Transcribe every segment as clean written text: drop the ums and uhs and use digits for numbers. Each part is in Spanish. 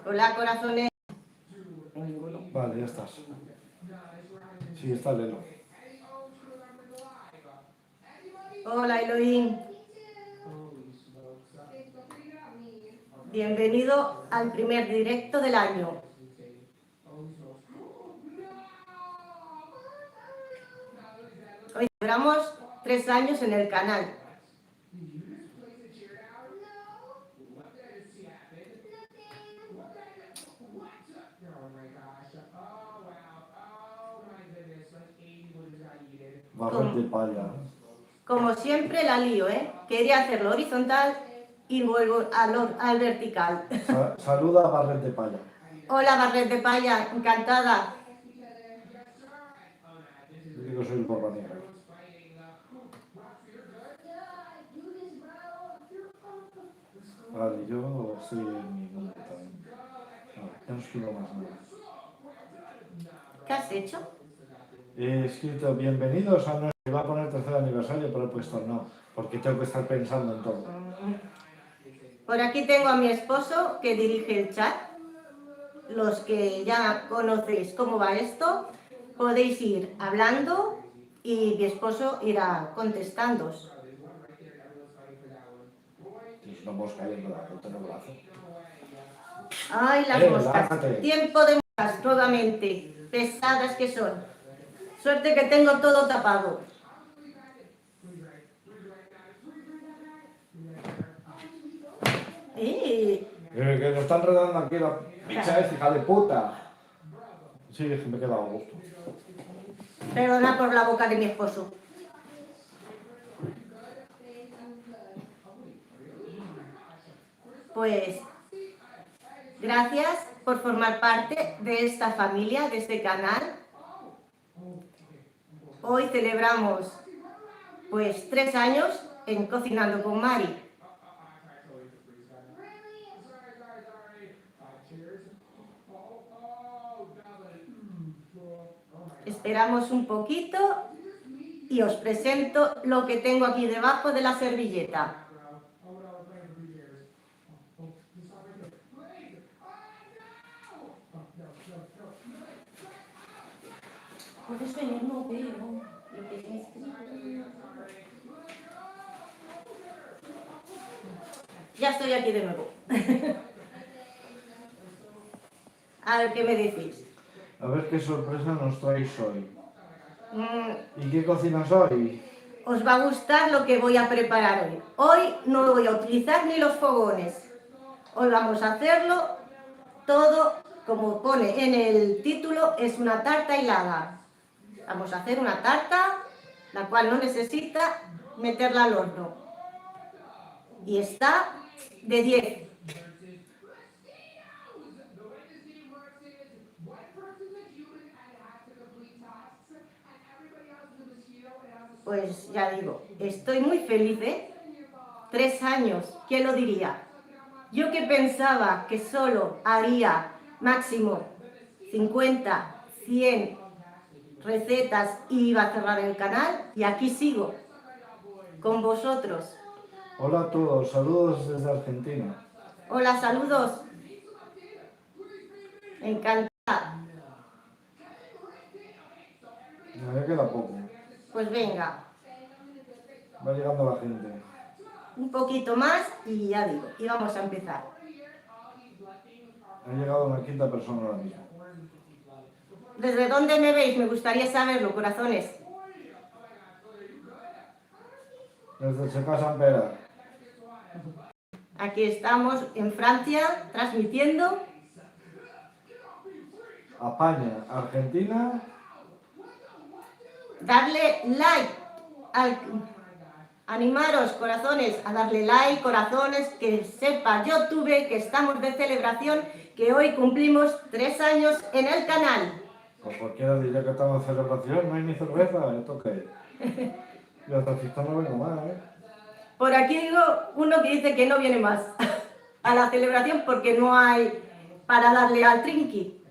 Hola, corazones. Vale, ya estás. Sí, está Lelo. Hola, Elohim. Bienvenido al primer directo del año. Hoy celebramos 3 años en el canal. Barret de palla. Como siempre la lío, ¿eh? Quería hacerlo horizontal y vuelvo al vertical. Saluda a Barret de palla. Hola, Barret de Palla, encantada. Yo digo soy el Borba Negra. Vale, yo estoy en mi mundo también. Ya no escribo más nada. ¿Qué has hecho? He escrito bienvenidos a nuestro... Iba a poner tercer aniversario, pero he puesto no, porque tengo que estar pensando en todo. Por aquí tengo a mi esposo que dirige el chat. Los que ya conocéis cómo va esto, podéis ir hablando y mi esposo irá contestándoos. Tienes una mosca ahí en la puta en el brazo. ¡Ay, las moscas! Lárgate. Tiempo de moscas, nuevamente. Pesadas que son. Suerte que tengo todo tapado. Que nos están redando aquí la picha esta, hija de puta. Sí, es que me he quedado a gusto. Perdona por la boca de mi esposo. Pues gracias por formar parte de esta familia, de este canal. Hoy celebramos pues 3 años en Cocinando con Mari. Esperamos un poquito y os presento lo que tengo aquí debajo de la servilleta. Por eso yo no veo lo que está escrito. Ya estoy aquí de nuevo. A ver qué me decís. A ver qué sorpresa nos traéis hoy. ¿Y qué cocinas hoy? Os va a gustar lo que voy a preparar hoy. Hoy no voy a utilizar ni los fogones. Hoy vamos a hacerlo todo, como pone en el título, es una tarta hilada. Vamos a hacer una tarta, la cual no necesita meterla al horno. Y está de 10. Pues ya digo, estoy muy feliz, ¿eh? 3 años, ¿quién lo diría? Yo que pensaba que solo haría máximo 50, 100 recetas y iba a cerrar el canal, y aquí sigo, con vosotros. Hola a todos, saludos desde Argentina. Hola, saludos. Encantada. Me queda poco. Pues venga, Va llegando la gente. un poquito más y ya digo, y vamos a empezar. Ha llegado una quinta persona ahora mismo. ¿Desde dónde me veis? Me gustaría saberlo, corazones. Desde Checa San Pera. Aquí estamos en Francia, transmitiendo. España, Argentina. Darle like animaros, corazones, a darle like, corazones, que sepa YouTube que estamos de celebración, que hoy cumplimos 3 años en el canal. Pues cualquiera diría que estamos en celebración, no hay ni cerveza, ¿esto qué? Yo hasta fiesta no vengo más, ¿eh? Por aquí digo uno que dice que no viene más a la celebración porque no hay para darle al trinqui.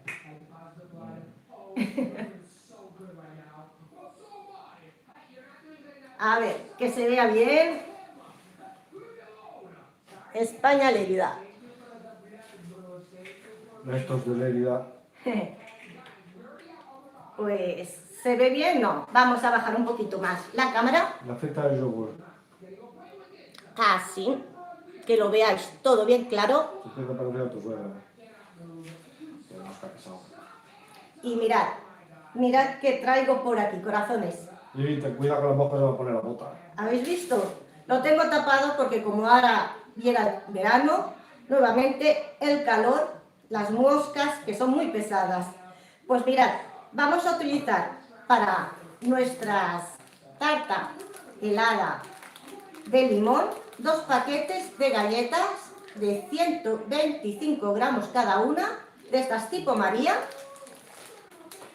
A ver, que se vea bien. España Lérida. Estos de Lérida. Pues, ¿se ve bien? No. Vamos a bajar un poquito más la cámara. La feta de yogur. Así. Que lo veáis todo bien claro. Se te parece a tu suegra. Pero no está casado. Y mirad que traigo por aquí, corazones. Y te cuida con la mosca, se va a poner la bota. ¿Habéis visto? Lo tengo tapado porque como ahora llega el verano, nuevamente el calor, las moscas que son muy pesadas. Pues mirad, vamos a utilizar para nuestras tarta helada de limón 2 paquetes de galletas de 125 gramos cada una, de estas tipo María.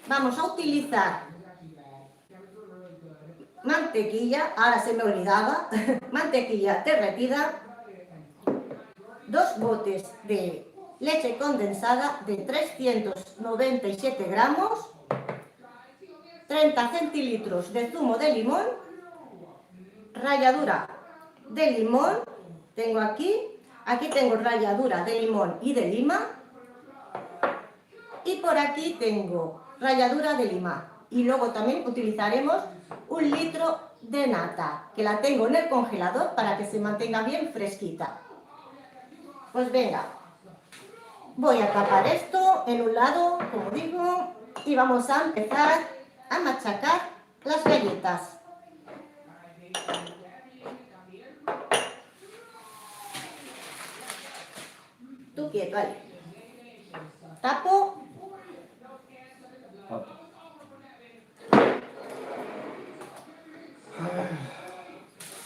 Vamos a utilizar mantequilla, ahora se me olvidaba, mantequilla derretida, 2 botes de leche condensada de 397 gramos, 30 centilitros de zumo de limón, ralladura de limón, tengo aquí tengo ralladura de limón y de lima, y por aquí tengo ralladura de lima. Y luego también utilizaremos 1 litro de nata, que la tengo en el congelador para que se mantenga bien fresquita. Pues venga, voy a tapar esto en un lado, como digo, y vamos a empezar a machacar las galletas. Tú quieto, ahí. Tapo.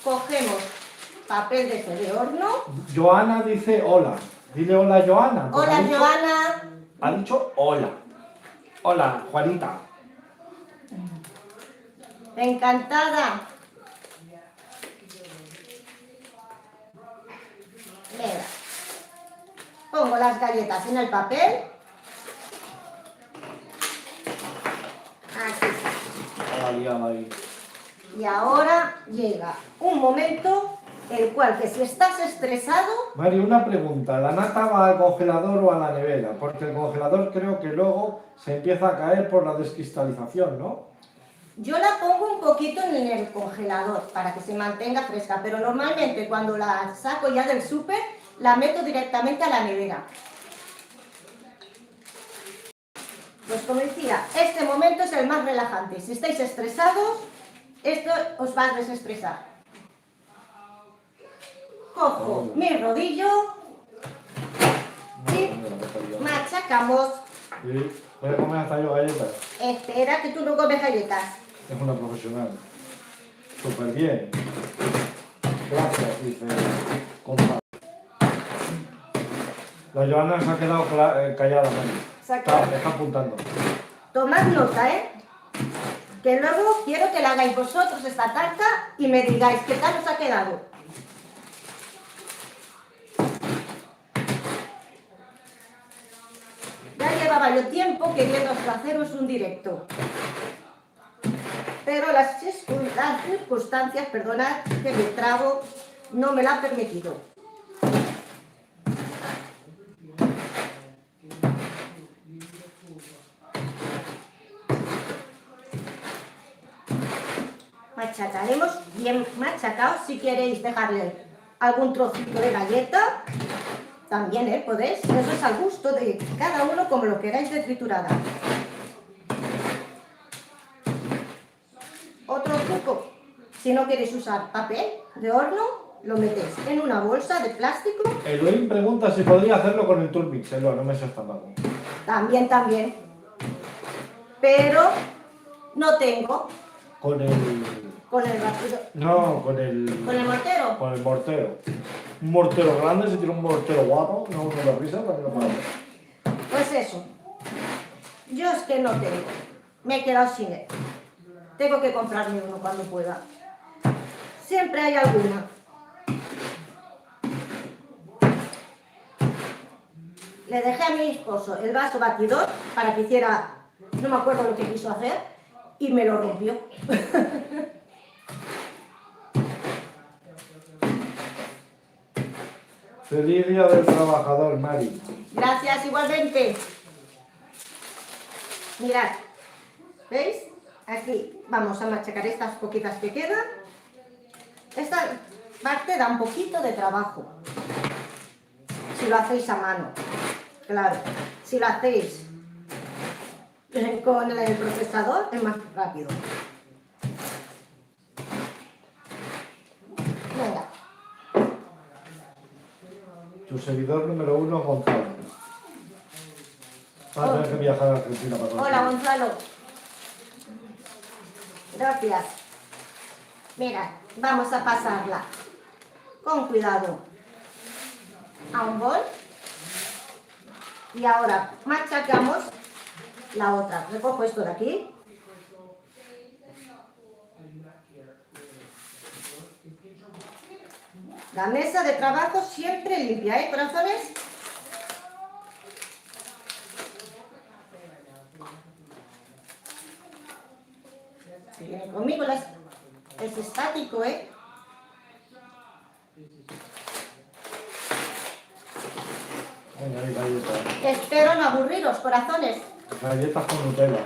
Cogemos papel de ese de horno. Joana dice hola. Dile hola a Joana. Hola, Ha dicho- Joana. Ha dicho hola. Hola, Juanita. Encantada. Venga. Pongo las galletas en el papel. Así. Hola, liada ahí. Y ahora llega un momento el cual que si estás estresado, Mari, una pregunta. ¿La nata va al congelador o a la nevera? Porque el congelador creo que luego se empieza a caer por la descristalización, ¿no? yo la pongo un poquito en el congelador para que se mantenga fresca, pero normalmente cuando la saco ya del súper, la meto directamente a la nevera. Pues como decía, este momento es el más relajante. Si estáis estresados, esto os va a desestresar. Cojo mi rodillo y machacamos. Sí, voy a comer hasta yo galletas. Espera que tú no comes galletas. Es una profesional. Súper bien. Gracias, dice compadre. La Joana se ha quedado callada, Mari. Está apuntando. Tomad nota, ¿eh? Que luego quiero que la hagáis vosotros esta tarta y me digáis qué tal os ha quedado. Ya llevaba yo tiempo queriendo haceros un directo. Pero las circunstancias, perdonad que me trago, no me lo han permitido. Machacaremos bien machacado. Si queréis dejarle algún trocito de galleta, también podéis. Eso es al gusto de cada uno, como lo queráis de triturada. Otro truco, si no queréis usar papel de horno, lo metéis en una bolsa de plástico. Elohim pregunta si podría hacerlo con el Turmix. Elohim, no me seas tan malo. También. Pero no tengo. Con el... Con el batido. No, con el... ¿Con el mortero? Con el mortero. Un mortero grande, si tiene un mortero guapo, no uno de risa, también lo puedo hacer. Pues eso. Yo es que no tengo. Me he quedado sin él. Tengo que comprarme uno cuando pueda. Siempre hay alguna. Le dejé a mi esposo el vaso batidor para que hiciera, no me acuerdo lo que quiso hacer, y me lo rompió. Feliz Día del Trabajador, Mari. Gracias, igualmente. Mirad, ¿veis? Aquí vamos a machacar estas poquitas que quedan. Esta parte da un poquito de trabajo, si lo hacéis a mano. Claro, si lo hacéis con el procesador es más rápido. Venga. Tu seguidor número 1, Gonzalo. Va a tener que viajar a Argentina para todo. Hola, Gonzalo. Gracias. Mira, vamos a pasarla con cuidado a un bol. Y ahora machacamos la otra. Recojo esto de aquí. La mesa de trabajo siempre limpia, ¿eh, corazones? Si viene conmigo, es estático, ¿eh? Venga, hay galletas. Espero no aburriros, corazones. Galletas con Nutella.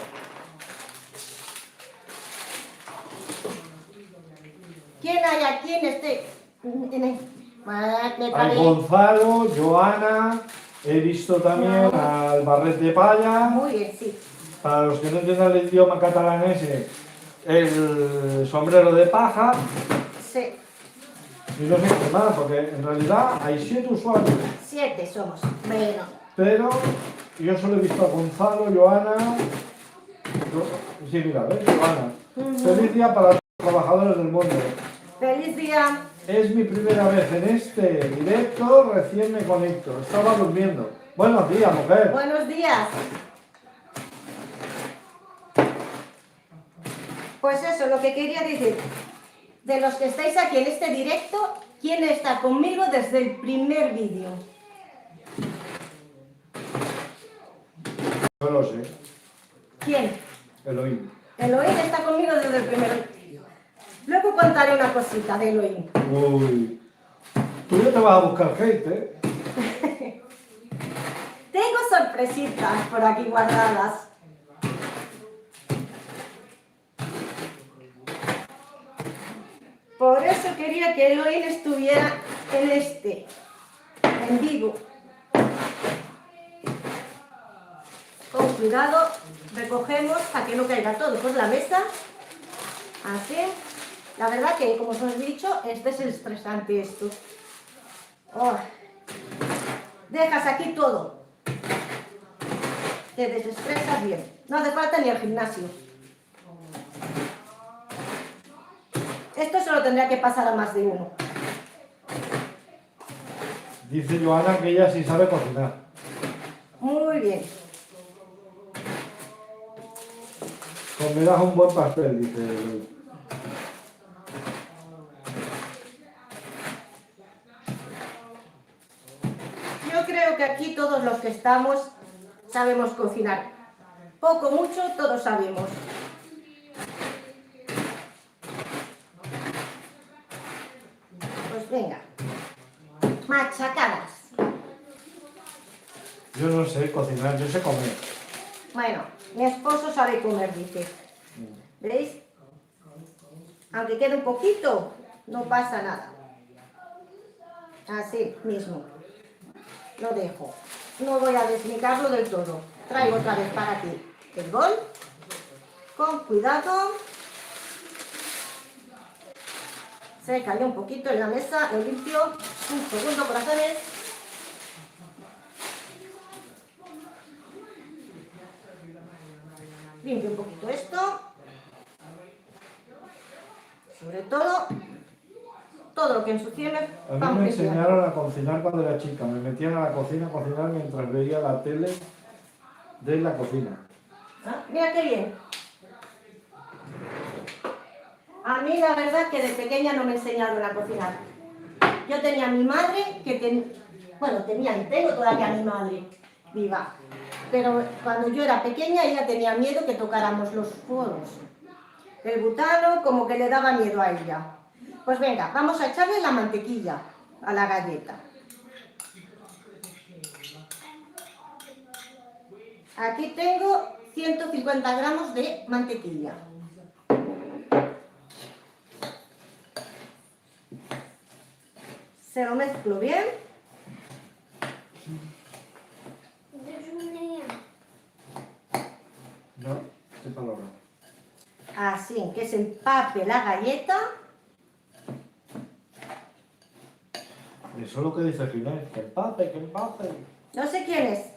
¿Quién hay aquí en este? Hay Gonzalo, Joana, he visto también al Barret de Palla. Muy bien, sí. Para los que no entiendan el idioma catalanés, el sombrero de paja. Sí. Y no sé qué más, porque en realidad hay 7 usuarios. 7 somos. Bueno. Pero yo solo he visto a Gonzalo, Joana. Sí, mira, ¿ves? Joana. Feliz día para los trabajadores del mundo. Feliz día. Es mi primera vez en este directo, recién me conecto. Estaba durmiendo. Buenos días, mujer. Buenos días. Pues eso, lo que quería decir. De los que estáis aquí en este directo, ¿quién está conmigo desde el primer vídeo? No lo sé. ¿Quién? Elohim. Elohim está conmigo desde el primer vídeo. Luego contaré una cosita de Elohim. Uy. Tú ya te vas a buscar hate, ¿eh? Tengo sorpresitas por aquí guardadas. Por eso quería que Elohim estuviera en vivo. Con cuidado, recogemos para que no caiga todo por la mesa. Así. La verdad que, como os he dicho, es desestresante esto. Oh. Dejas aquí todo. Te desestresas bien. No hace falta ni el gimnasio. Esto se lo tendría que pasar a más de uno. Dice Joana que ella sí sabe cocinar. Muy bien. Comerás un buen pastel, dice Elohim. Yo creo que aquí todos los que estamos sabemos cocinar. Poco, mucho, todos sabemos. Pues venga. Machacadas. Yo no sé cocinar, yo sé comer. Bueno, mi esposo sabe comer, dice. ¿Veis? Aunque quede un poquito, no pasa nada. Así mismo. Lo dejo. No voy a desligarlo del todo. Traigo otra vez para ti el bol. Con cuidado. Se cayó un poquito en la mesa. Lo limpio. Un segundo, corazones. Limpio un poquito esto. Sobre todo lo que ensucie me A mí me enseñaron a cocinar cuando era chica. Me metían a la cocina a cocinar mientras veía la tele de la cocina. ¿Ah? Mira qué bien. A mí la verdad que de pequeña no me enseñaron a cocinar. Yo tenía a mi madre que tenía y tengo todavía a mi madre viva. Pero cuando yo era pequeña ella tenía miedo que tocáramos los fuegos. El butano como que le daba miedo a ella. Pues venga, vamos a echarle la mantequilla a la galleta. Aquí tengo 150 gramos de mantequilla. Se lo mezclo bien. No, qué palabra. Así, que se empape la galleta. Eso es lo que dice Ginés, que empape, que empape. No sé quién es,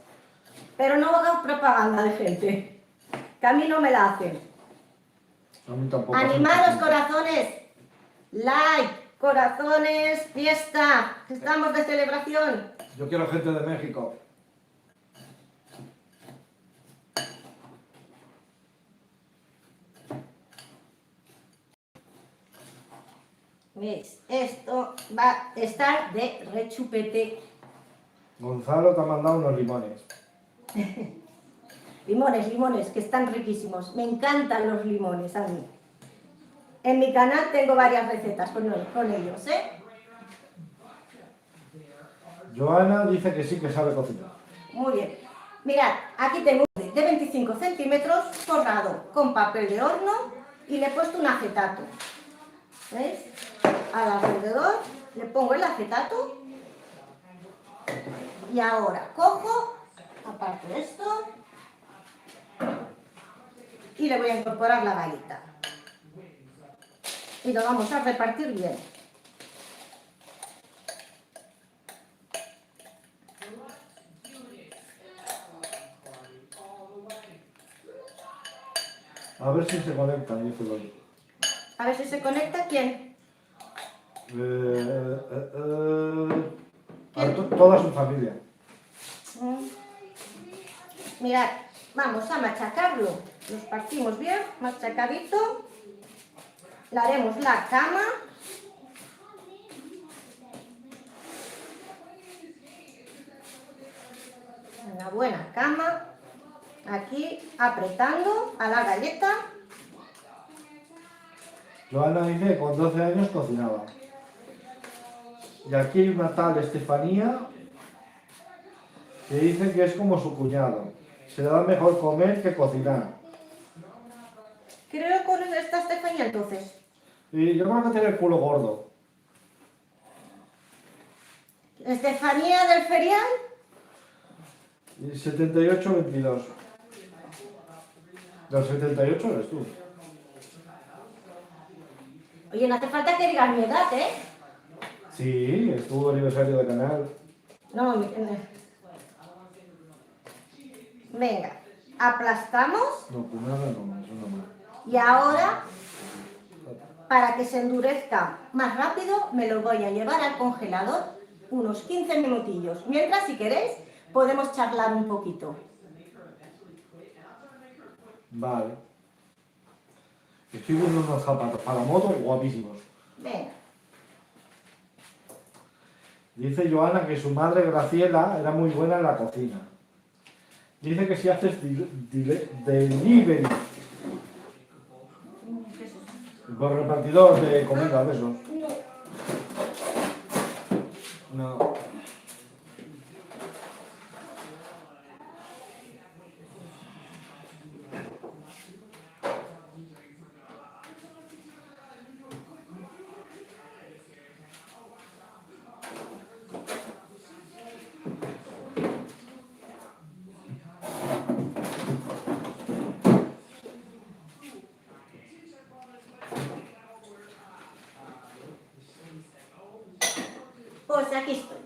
pero no hagan propaganda de gente, que a mí no me la hacen. A mí tampoco. Animaros, corazones. Like, corazones, fiesta. Estamos de celebración. Yo quiero gente de México. ¿Veis? Esto va a estar de rechupete. Gonzalo te ha mandado unos limones. Limones, limones, que están riquísimos. Me encantan los limones a mí. En mi canal tengo varias recetas con ellos, ¿eh? Joana dice que sí que sabe cocinar. Muy bien. Mirad, aquí tengo un de 25 centímetros forrado con papel de horno y le he puesto un acetato. ¿Veis? Al alrededor le pongo el acetato y ahora cojo, aparte de esto, y le voy a incorporar la galleta. Y lo vamos a repartir bien. A ver si se conectan, dice Loli. A ver si se conecta. ¿Quién? Toda su familia. Mirad, vamos a machacarlo. Los partimos bien, machacadito. Le haremos la cama. Una buena cama. Aquí apretando a la galleta. Joana dice que con 12 años cocinaba. Y aquí hay una tal Estefanía que dice que es como su cuñado. Se le da mejor comer que cocinar. Creo que esta Estefanía entonces. Y yo creo que tiene el culo gordo. Estefanía del ferial. Y 78-22. Del 78 eres tú. Oye, no hace falta que digas mi edad, ¿eh? Sí, estuvo aniversario de canal. No, venga, aplastamos No, pues nada, no, eso no más. y ahora, para que se endurezca más rápido, me lo voy a llevar al congelador unos 15 minutillos. Mientras, si queréis, podemos charlar un poquito. Vale. Estoy viendo unos zapatos para moto guapísimos. Venga. Dice Joana que su madre Graciela era muy buena en la cocina. Dice que si haces delivery por repartidor de comida de esos. No. Pues aquí estoy.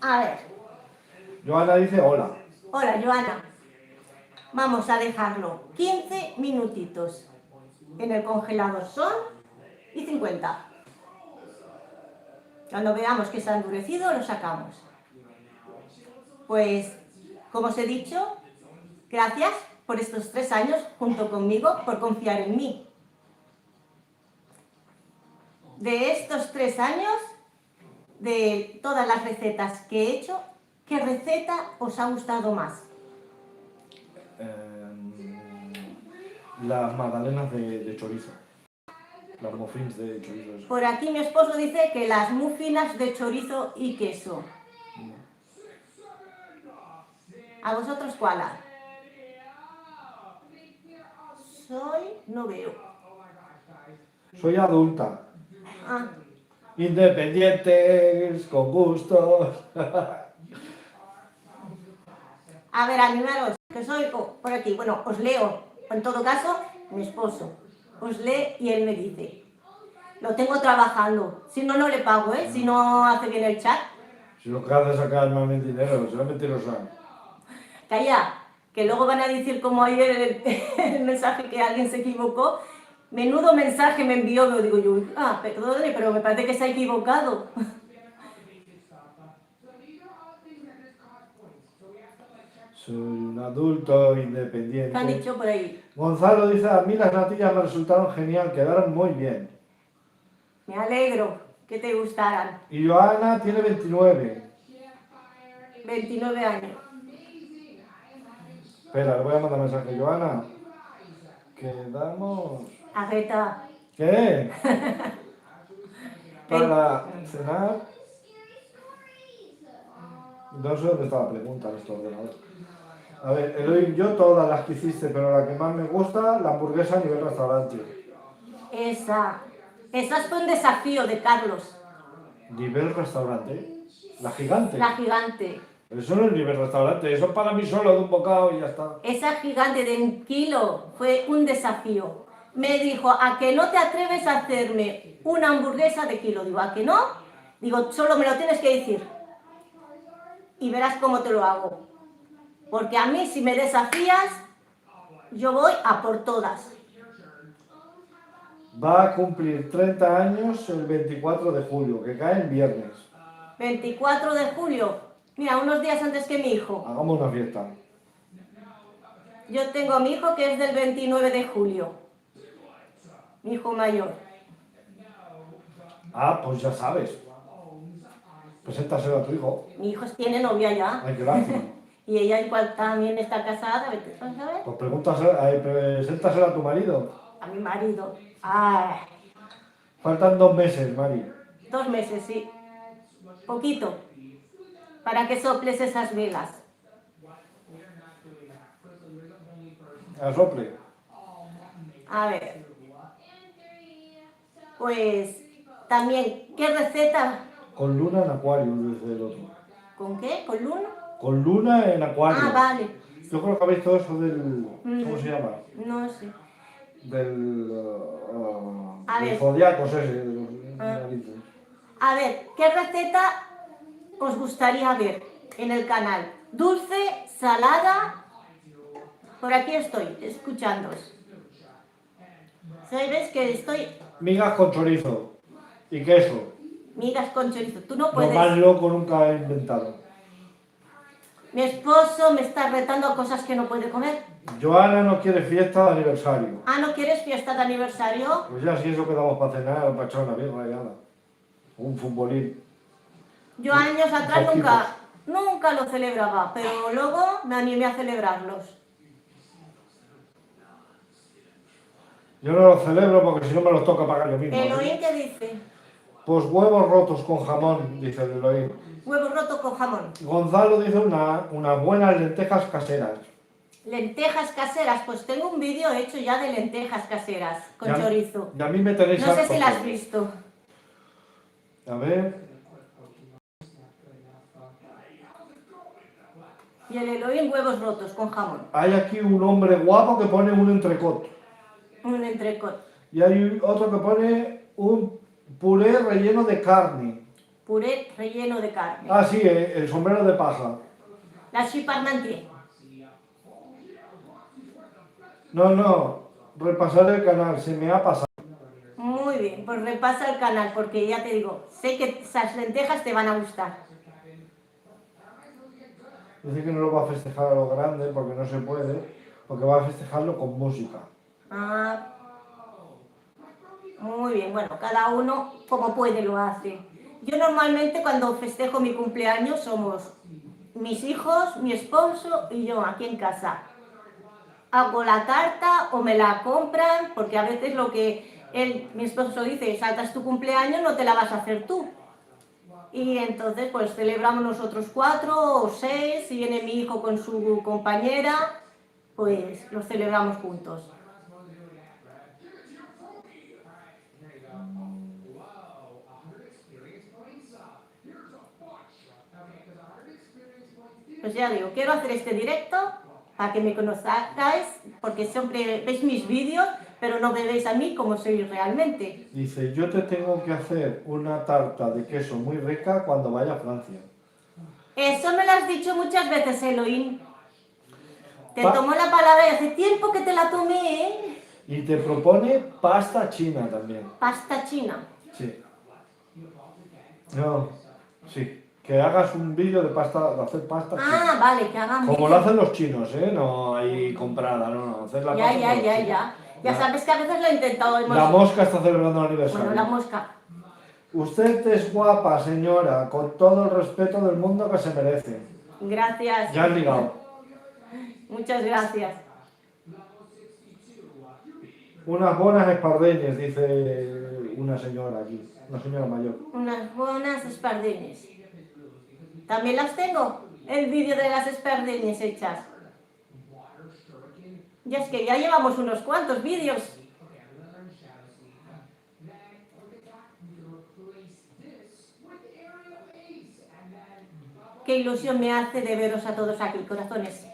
A ver. Joana dice hola. Hola, Joana. Vamos a dejarlo 15 minutitos. En el congelador son y 50. Cuando veamos que se ha endurecido, lo sacamos. Pues, como os he dicho, gracias por estos 3 años junto conmigo, por confiar en mí. De estos 3 años, de todas las recetas que he hecho, ¿qué receta os ha gustado más? Las magdalenas de chorizo. Las muffins de chorizo. Por aquí mi esposo dice que las mufinas de chorizo y queso. ¿A vosotros cuál? no veo. Soy adulta. Ah, Independientes, con gustos. a ver, animaros, que soy por aquí. Bueno, os leo. En todo caso, mi esposo os lee y él me dice. Lo tengo trabajando. Si no, no le pago, ¿eh? Si no hace bien el chat. Si lo que hace es sacar más dinero, será mentirosa. Calla, que luego van a decir como ayer el mensaje que alguien se equivocó. Menudo mensaje me envió, me digo yo, perdone, pero me parece que se ha equivocado. Soy un adulto ¿Qué han independiente. dicho por ahí? Gonzalo dice, a mí las natillas me resultaron genial, quedaron muy bien. Me alegro que te gustaran. Y Joana tiene 29. 29 años. Espera, le voy a mandar mensaje a Joana. Quedamos... Ageta. ¿Qué? Para cenar... No sé dónde está la pregunta en este ordenador. A ver, Elohim, yo todas las que hiciste, pero la que más me gusta, la hamburguesa a nivel restaurante. Esa fue un desafío de Carlos. ¿Nivel restaurante? ¿La gigante? La gigante. Eso no es nivel restaurante, eso es para mí solo de un bocado y ya está. Esa gigante de 1 kilo fue un desafío. Me dijo, ¿a que no te atreves a hacerme una hamburguesa de kilo? Digo, ¿a que no? Digo, solo me lo tienes que decir. Y verás cómo te lo hago. Porque a mí, si me desafías, yo voy a por todas. Va a cumplir 30 años el 24 de julio, que cae en viernes. 24 de julio. Mira, unos días antes que mi hijo. Hagamos una fiesta. Yo tengo a mi hijo que es del 29 de julio. Mi hijo mayor. Ah, pues ya sabes. Preséntaselo a tu hijo. Mi hijo tiene novia ya. Ay, qué lástima. Y ella igual también está casada, vete a saber. Pues preséntaselo a tu marido. A mi marido. Ay, Faltan 2 meses, Mari. 2 meses, sí. Poquito. Para que soples esas velas. A sople. A ver. Pues también, ¿qué receta? Con luna en acuario, dice el otro. ¿Con qué? ¿Con luna? Con luna en acuario. Ah, vale. Yo creo que habéis todo eso del... ¿Cómo se llama? No sé. Del... A del ver. zodiaco ese. A ver, ¿qué receta os gustaría ver en el canal? Dulce, salada. Por aquí estoy, escuchándoos. ¿Sabes que estoy? Migas con chorizo y queso. Migas con chorizo. Tú no Lo puedes. más loco nunca he inventado. Mi esposo me está retando a cosas que no puede comer. Joana no quiere fiesta de aniversario. Ah, ¿no quieres fiesta de aniversario? Pues ya si eso quedamos para cenar o para echar una birra y nada. Un futbolín. Yo años atrás Poquitos. nunca lo celebraba, pero luego me animé a celebrarlos. Yo no lo celebro porque si no me los toca pagar yo mismo. Elohim, ¿qué dice? Pues huevos rotos con jamón, dice el Elohim. Huevo roto con jamón. Gonzalo dice unas buenas lentejas caseras. Lentejas caseras, pues tengo un vídeo hecho ya de lentejas caseras con Ya- chorizo. Y a mí me tenéis No sé harto, si la has joder. visto. A ver. Y el Elohim, huevos rotos con jamón. Hay aquí un hombre guapo que pone un entrecot. Un entrecot. Y hay otro que pone un puré relleno de carne. Puré relleno de carne. Ah, sí, el sombrero de paja. La chiparmantier. No, repasar el canal, se me ha pasado. Muy bien, pues repasa el canal porque ya te digo, sé que esas lentejas te van a gustar. Dice que no lo va a festejar a lo grande porque no se puede, porque va a festejarlo con música. Ah, muy bien, bueno, cada uno como puede lo hace. Yo normalmente cuando festejo mi cumpleaños somos mis hijos, mi esposo y yo aquí en casa. Hago la tarta o me la compran, porque a veces lo que mi esposo dice, saltas tu cumpleaños, no te la vas a hacer tú. Y entonces pues celebramos nosotros 4 o 6, si viene mi hijo con su compañera, pues lo celebramos juntos. Pues ya digo, quiero hacer este directo para que me conozcáis, porque siempre veis mis vídeos, pero no me veis a mí como soy realmente. Dice, yo te tengo que hacer una tarta de queso muy rica cuando vaya a Francia. Eso me lo has dicho muchas veces, Elohim. Te Pa- tomó la palabra y hace tiempo que te la tomé, ¿eh? Y te propone pasta china también. Pasta china. Sí. No, sí. Que hagas un vídeo de pasta, de hacer pasta Ah, china. vale, que hagan Como vídeo. lo hacen los chinos, ¿eh? No hay comprada, no. Hacer la Ya, pasta ya, con los ya, chinos. ya. Ya sabes que a veces lo he intentado. La mosca está celebrando el aniversario. Bueno, la mosca. Usted es guapa, señora, con todo el respeto del mundo que se merece. Gracias. Ya has ligado. Muchas gracias. Unas buenas espardeñas, dice una señora aquí, una señora mayor. Unas buenas espardeñas. También las tengo. El vídeo de las espardeñas hechas. Ya es que ya llevamos unos cuantos vídeos. Qué ilusión me hace de veros a todos aquí, corazones.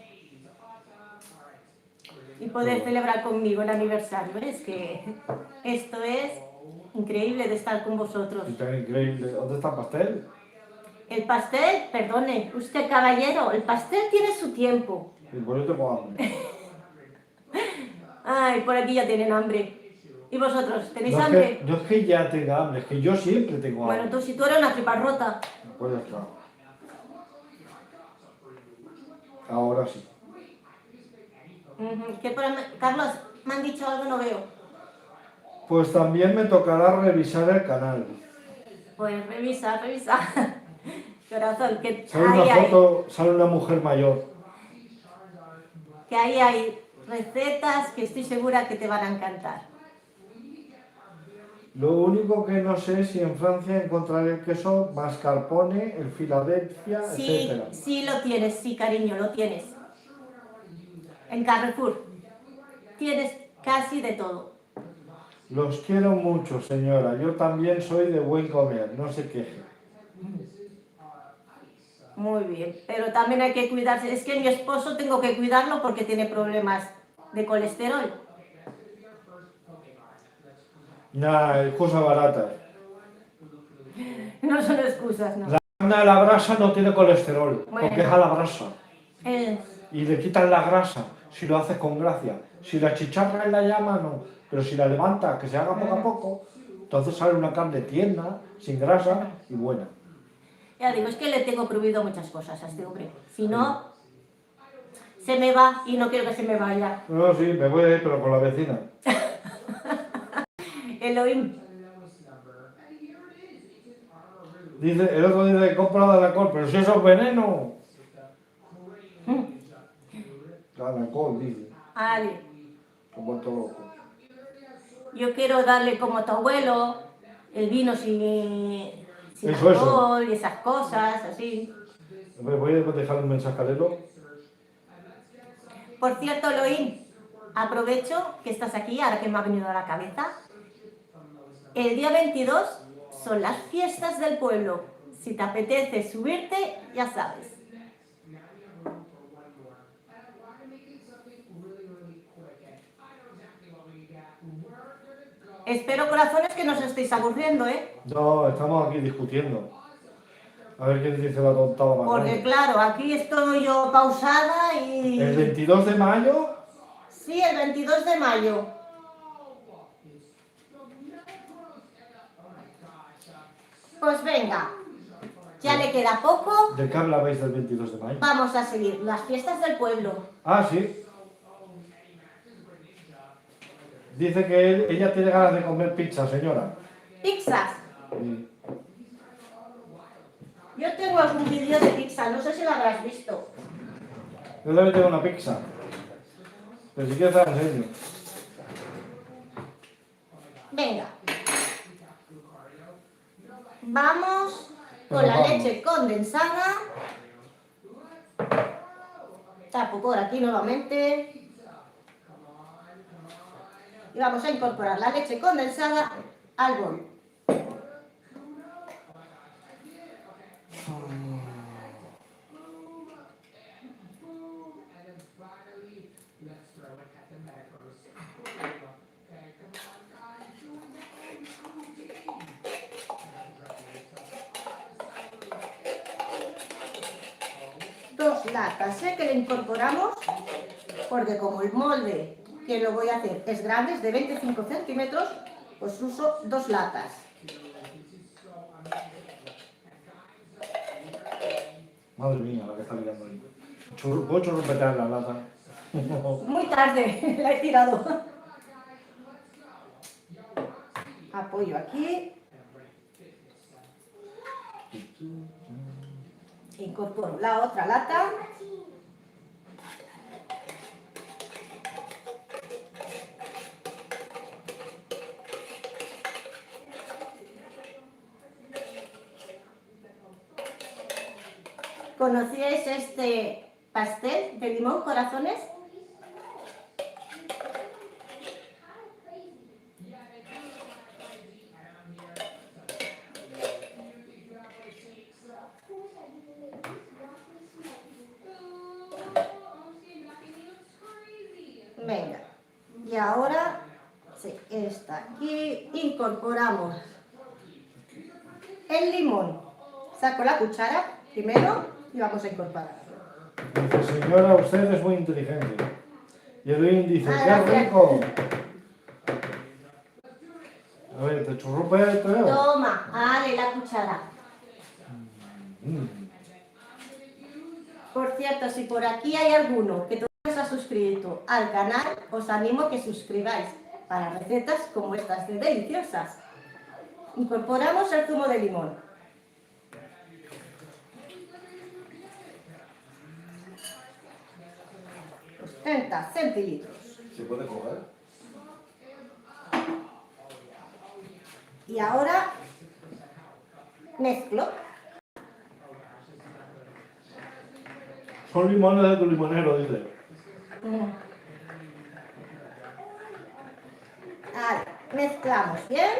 Y poder celebrar conmigo el aniversario. Es que esto es increíble de estar con vosotros. Y tan increíble. ¿Dónde está el pastel? El pastel, perdone, usted caballero, el pastel tiene su tiempo. Y por eso tengo hambre. Ay, por aquí ya tienen hambre. ¿Y vosotros, tenéis No es, hambre? que, no es que ya tenga hambre, es que yo siempre tengo hambre. Bueno, si tú eres una tripa rota. Pues ya está. Ahora sí. Carlos, me han dicho algo, no veo. Pues también me tocará revisar el canal. Pues revisa. Corazón, que Sale una ahí foto, sale una mujer mayor. que ahí hay recetas que estoy segura que te van a encantar. Lo único que no sé es si en Francia encontraré el queso mascarpone, el Filadelfia, Sí, etc. sí lo tienes, sí, cariño, lo tienes. En Carrefour. Tienes casi de todo. Los quiero mucho, señora. Yo también soy de buen comer, no se queje. Muy bien, pero también hay que cuidarse. Es que mi esposo tengo que cuidarlo porque tiene problemas de colesterol. Nah, es cosa barata. No son excusas, no. La carne a la brasa no tiene colesterol, Bueno. porque es a la brasa. Eh, Y le quitan la grasa, si lo haces con gracia. Si la chicharra en la llama, no. Pero si la levantas, que se haga poco a poco, entonces sale una carne tierna, sin grasa y buena. ya digo, es que le tengo prohibido muchas cosas a este hombre. Si no, se me va y no quiero que se me vaya. No, sí, me voy a ir, pero con la vecina. Elohim. Dice, el otro dice, compra de alcohol, pero si eso es veneno. Alcohol, dice. Ale, Se ha vuelto loco. yo quiero darle como a tu abuelo el vino sin Eso. alcohol y esas cosas, así. Voy a dejar un mensajero. Por cierto, Elohim, aprovecho que estás aquí, ahora que me ha venido a la cabeza. El día 22 son las fiestas del pueblo. Si te apetece subirte, ya sabes. Espero, corazones, que no os estéis aburriendo, ¿eh? No, estamos aquí discutiendo. A ver quién dice la tontada más Porque grande. claro, aquí estoy yo pausada y... El 22 de mayo, Sí, el 22 de mayo. Pues venga, ya le queda poco. ¿de qué hablabais del 22 de mayo? Vamos a seguir las fiestas del pueblo. Ah, sí. Dice que ella tiene ganas de comer pizza, señora. Pizzas. Sí. Yo tengo algún vídeo de pizza, no sé si lo habrás visto. Yo también tengo una pizza. Pero si quieres te la enseño. Venga. Vamos con Pero la vamos. leche condensada. Tapo por aquí nuevamente. Y vamos a incorporar la leche condensada al bol. lata. Sé que le incorporamos porque como el molde que lo voy a hacer es grande, es de 25 centímetros, pues uso 2 latas. Madre mía, la que está mirando ahí. ¿Puedo churrupetear la lata? Muy tarde la he tirado. Apoyo aquí. Incorporo la otra lata. ¿Conocíais este pastel de limón, corazones? Venga, y ahora, sí, está aquí, incorporamos el limón. Saco la cuchara primero y vamos a incorporar. Dice, señora, usted es muy inteligente. Y Edwin dice, ¡qué gracias. rico! A ver, te churrupeteo. Toma, dale la cuchara. Por cierto, si por aquí hay alguno que todavía no se ha suscrito al canal, os animo a que suscribáis para recetas como estas de deliciosas. Incorporamos el zumo de limón. Los 30 centilitros. ¿Se puede coger? Y ahora mezclo. Son limones de tu limonero, dice. Vale, mezclamos bien.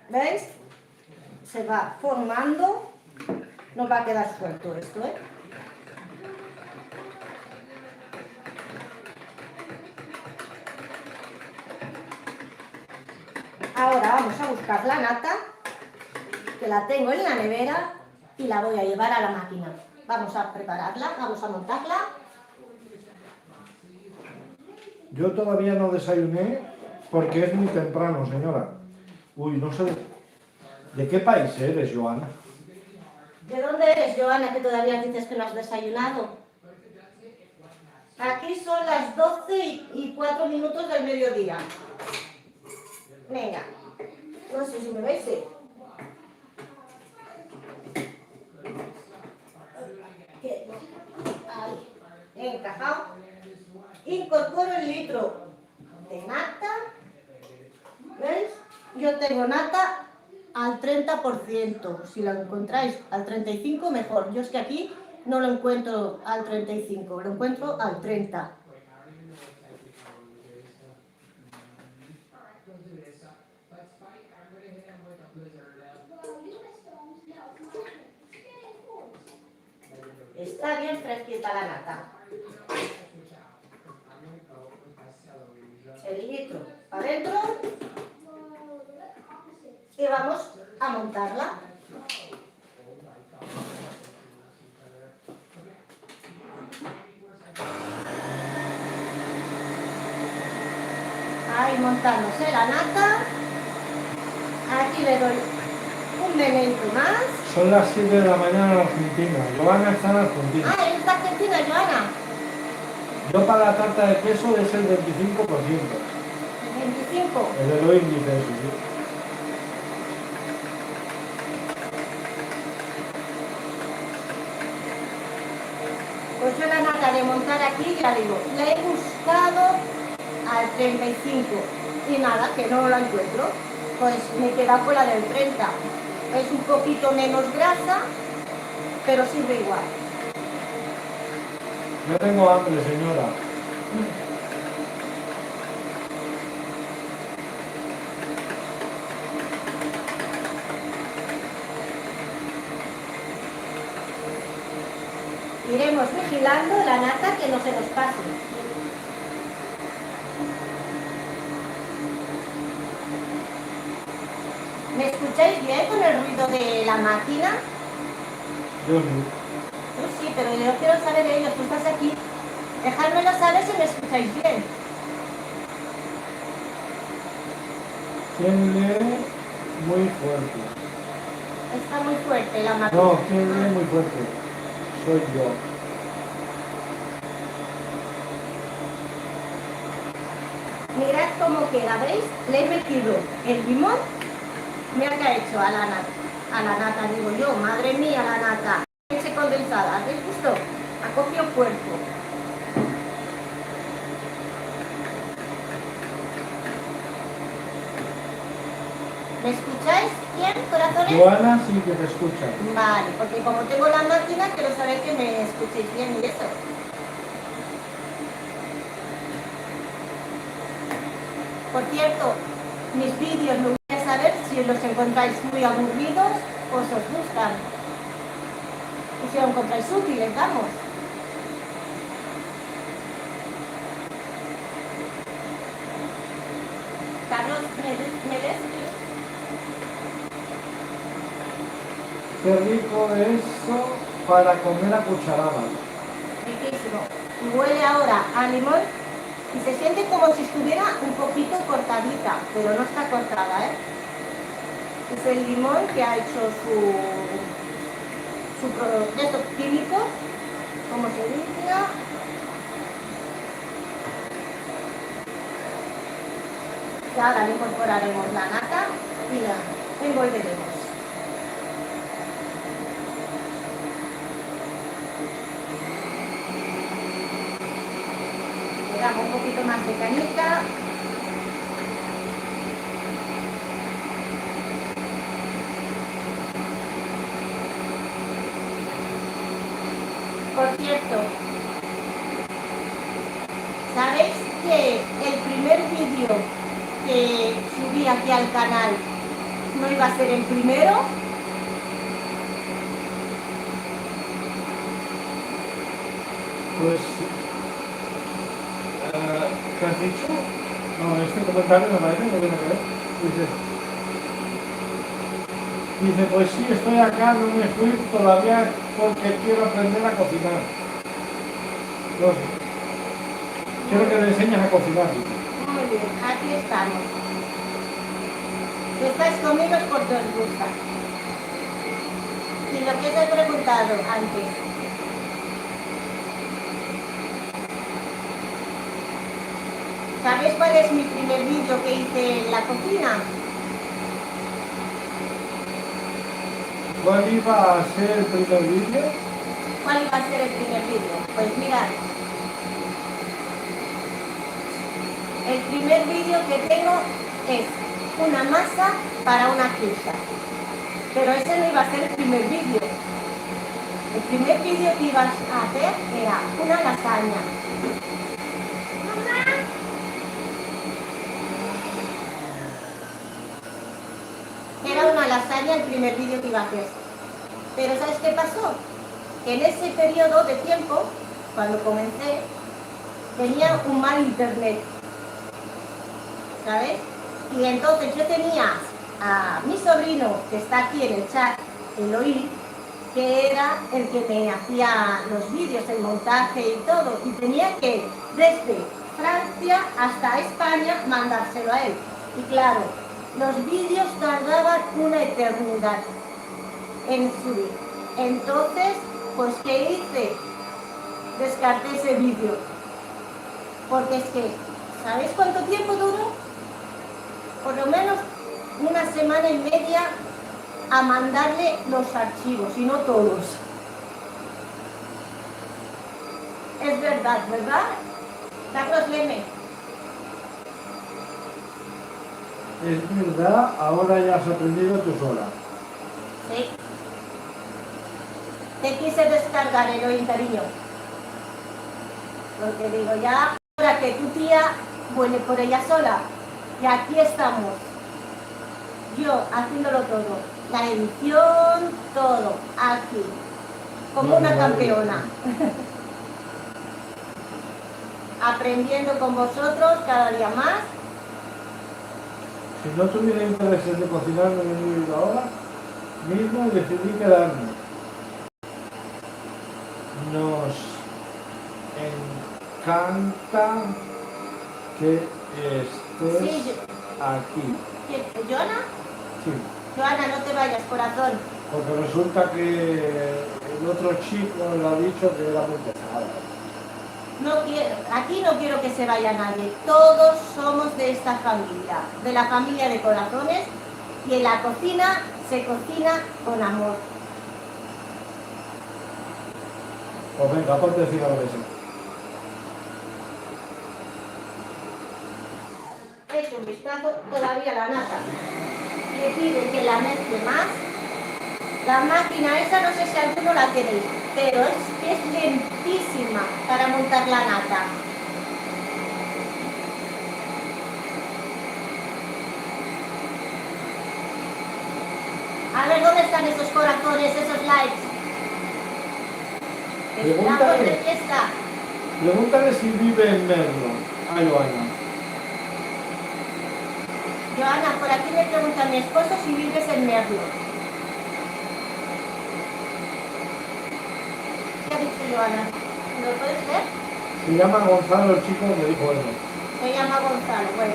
¿Veis? Se va formando. No va a quedar suelto esto, ¿eh? Ahora vamos a buscar la nata, que la tengo en la nevera, y la voy a llevar a la máquina. Vamos a prepararla, vamos a montarla. Yo todavía no desayuné porque es muy temprano, señora. Uy, no sé. ¿De qué país eres, Joana? ¿De dónde eres, Joana, que todavía dices que no has desayunado? Aquí son las 12 y 4 minutos del mediodía. Venga, no sé si me veis. Ahí, encajado. Incorporo el litro de nata. ¿Veis? Yo tengo nata al 30%. Si lo encontráis al 35%, mejor. Yo es que aquí no lo encuentro al 35%, lo encuentro al 30%. Está bien fresquita la nata. El litro para adentro y vamos a montarla. Ahí montándose la nata. Aquí le doy un momento más. Son las 7 de la mañana en Argentina. Joana está en Argentina. Ah, ¿eres de Argentina, Joana? Yo para la tarta de queso es el 25%. El 25. El de lo índice, eso, sí. Pues yo la nata de montar aquí, ya digo, la he buscado al 35 y nada, que no la encuentro. Pues me queda fuera del 30. Es un poquito menos grasa, pero sirve igual. Yo tengo hambre, señora. Iremos vigilando la nata que no se nos pase. ¿Me escucháis? escucháis bien con el ruido de la máquina? Yo sí. Yo sí, pero yo quiero saber ellos, tú estás aquí. Dejádmelo saber si me escucháis bien. ¿Quién lee muy fuerte? Está muy fuerte la máquina. No, ¿quién lee muy fuerte? Soy yo. Mirad cómo queda, ¿veis? Le he metido el limón. Mirad qué ha hecho a la nata, digo yo. Madre mía, la nata. Leche condensada, ¿habéis visto? Acopio cuerpo. ¿Me escucháis bien, corazones? Joana sí que te escucha. Vale, porque como tengo la máquina, quiero saber que me escuchéis bien y eso. Por cierto, mis vídeos me gustaría saber si los encontráis muy aburridos o si os gustan. Y si los encontráis útiles, vamos. Carlos, ¿me ves? Qué rico eso para comer a cucharadas. Riquísimo. Y huele ahora a limón y se siente como si estuviera un poquito cortadita, pero no está cortada, ¿eh? Es el limón que ha hecho de estos químicos, como se dice. Y ahora le incorporaremos la nata y la envolveremos. Le damos un poquito más de cañita. Por cierto, ¿sabéis que el primer vídeo que subí aquí al canal no iba a ser el primero? Pues, ¿qué has dicho? No, este comentario me parece que no tiene que ver. Dice, pues sí, estoy acá, no me fui todavía porque quiero aprender a cocinar. No sé. Quiero que me enseñes a cocinar. Muy bien, aquí estamos. Si estáis conmigo es porque os gusta. Y lo que os he preguntado antes. ¿Sabéis cuál es mi primer vídeo que hice en la cocina? ¿Cuál iba a ser el primer vídeo? ¿Cuál iba a ser el primer vídeo? Pues mirad. El primer vídeo que tengo es una masa para una pizza. Pero ese no iba a ser el primer vídeo. El primer vídeo que ibas a hacer era una lasaña. Era una lasaña el primer vídeo que iba a hacer. Pero ¿sabes qué pasó? Que en ese periodo de tiempo, cuando comencé, tenía un mal internet. ¿Sabes? Y entonces yo tenía a mi sobrino, que está aquí en el chat, Eloí, que era el que me hacía los vídeos, el montaje y todo. Y tenía que, desde Francia hasta España, mandárselo a él. Y claro, los vídeos tardaban una eternidad en subir. Entonces, pues, ¿qué hice? Descarté ese vídeo. Porque es que, ¿sabéis cuánto tiempo duró? Por lo menos una semana y media a mandarle los archivos, y no todos. Es verdad, ¿verdad? Carlos Leme. Es verdad, ahora ya has aprendido tú sola. Sí. Te quise descargar, Eloy, cariño. Porque digo, ya, ahora que tu tía vuelve por ella sola. Y aquí estamos. Yo haciéndolo todo. La edición, todo. Aquí. Como una campeona. Aprendiendo con vosotros cada día más. Si no tuviera intereses de cocinar, me venía ido ahora mismo y decidí quedarme. Nos encanta que estés Sí, aquí. ¿Joana? Sí, Joana, no te vayas, corazón. porque resulta que el otro chico le ha dicho que era muy pesado. Aquí no quiero que se vaya nadie. Todos somos de esta familia, de la familia de corazones, y en la cocina se cocina con amor. Pues venga, ponte encima de la mesa. He hecho un vistazo, todavía la nata. Le piden que la mezcle más. La máquina esa no sé si alguno la tenéis, pero es lentísima para montar la nata. A ver, ¿dónde están esos corazones, esos likes? Estamos de fiesta. Pregúntale si vive en Merlo. A Joana. Joana, por aquí me pregunta mi esposo si vives en Merlo. ¿Qué ha dicho Joana? ¿Lo puedes ver? Se llama Gonzalo, el chico me dijo eso. Se llama Gonzalo. Bueno,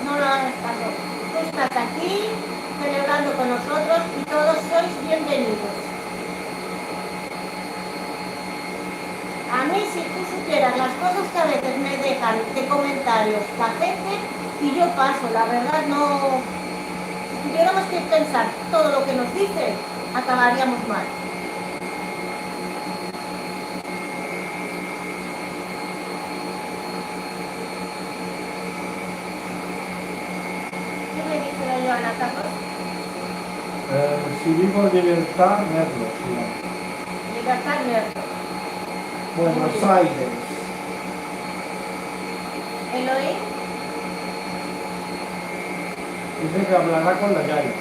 no lo hagas caso. Tú estás aquí celebrando con nosotros y todos sois bienvenidos. A mí, si tú supieras las cosas que a veces me dejan de comentarios la gente, y yo paso, la verdad no... Si tuviéramos que pensar todo lo que nos dicen, acabaríamos mal. ¿Qué me dice la Joana, Carlos? Si vivo en Libertad, Merlo. Sí. Libertad Merlo. Buenos Aires. Eloy, Dice que hablará con la Yaya.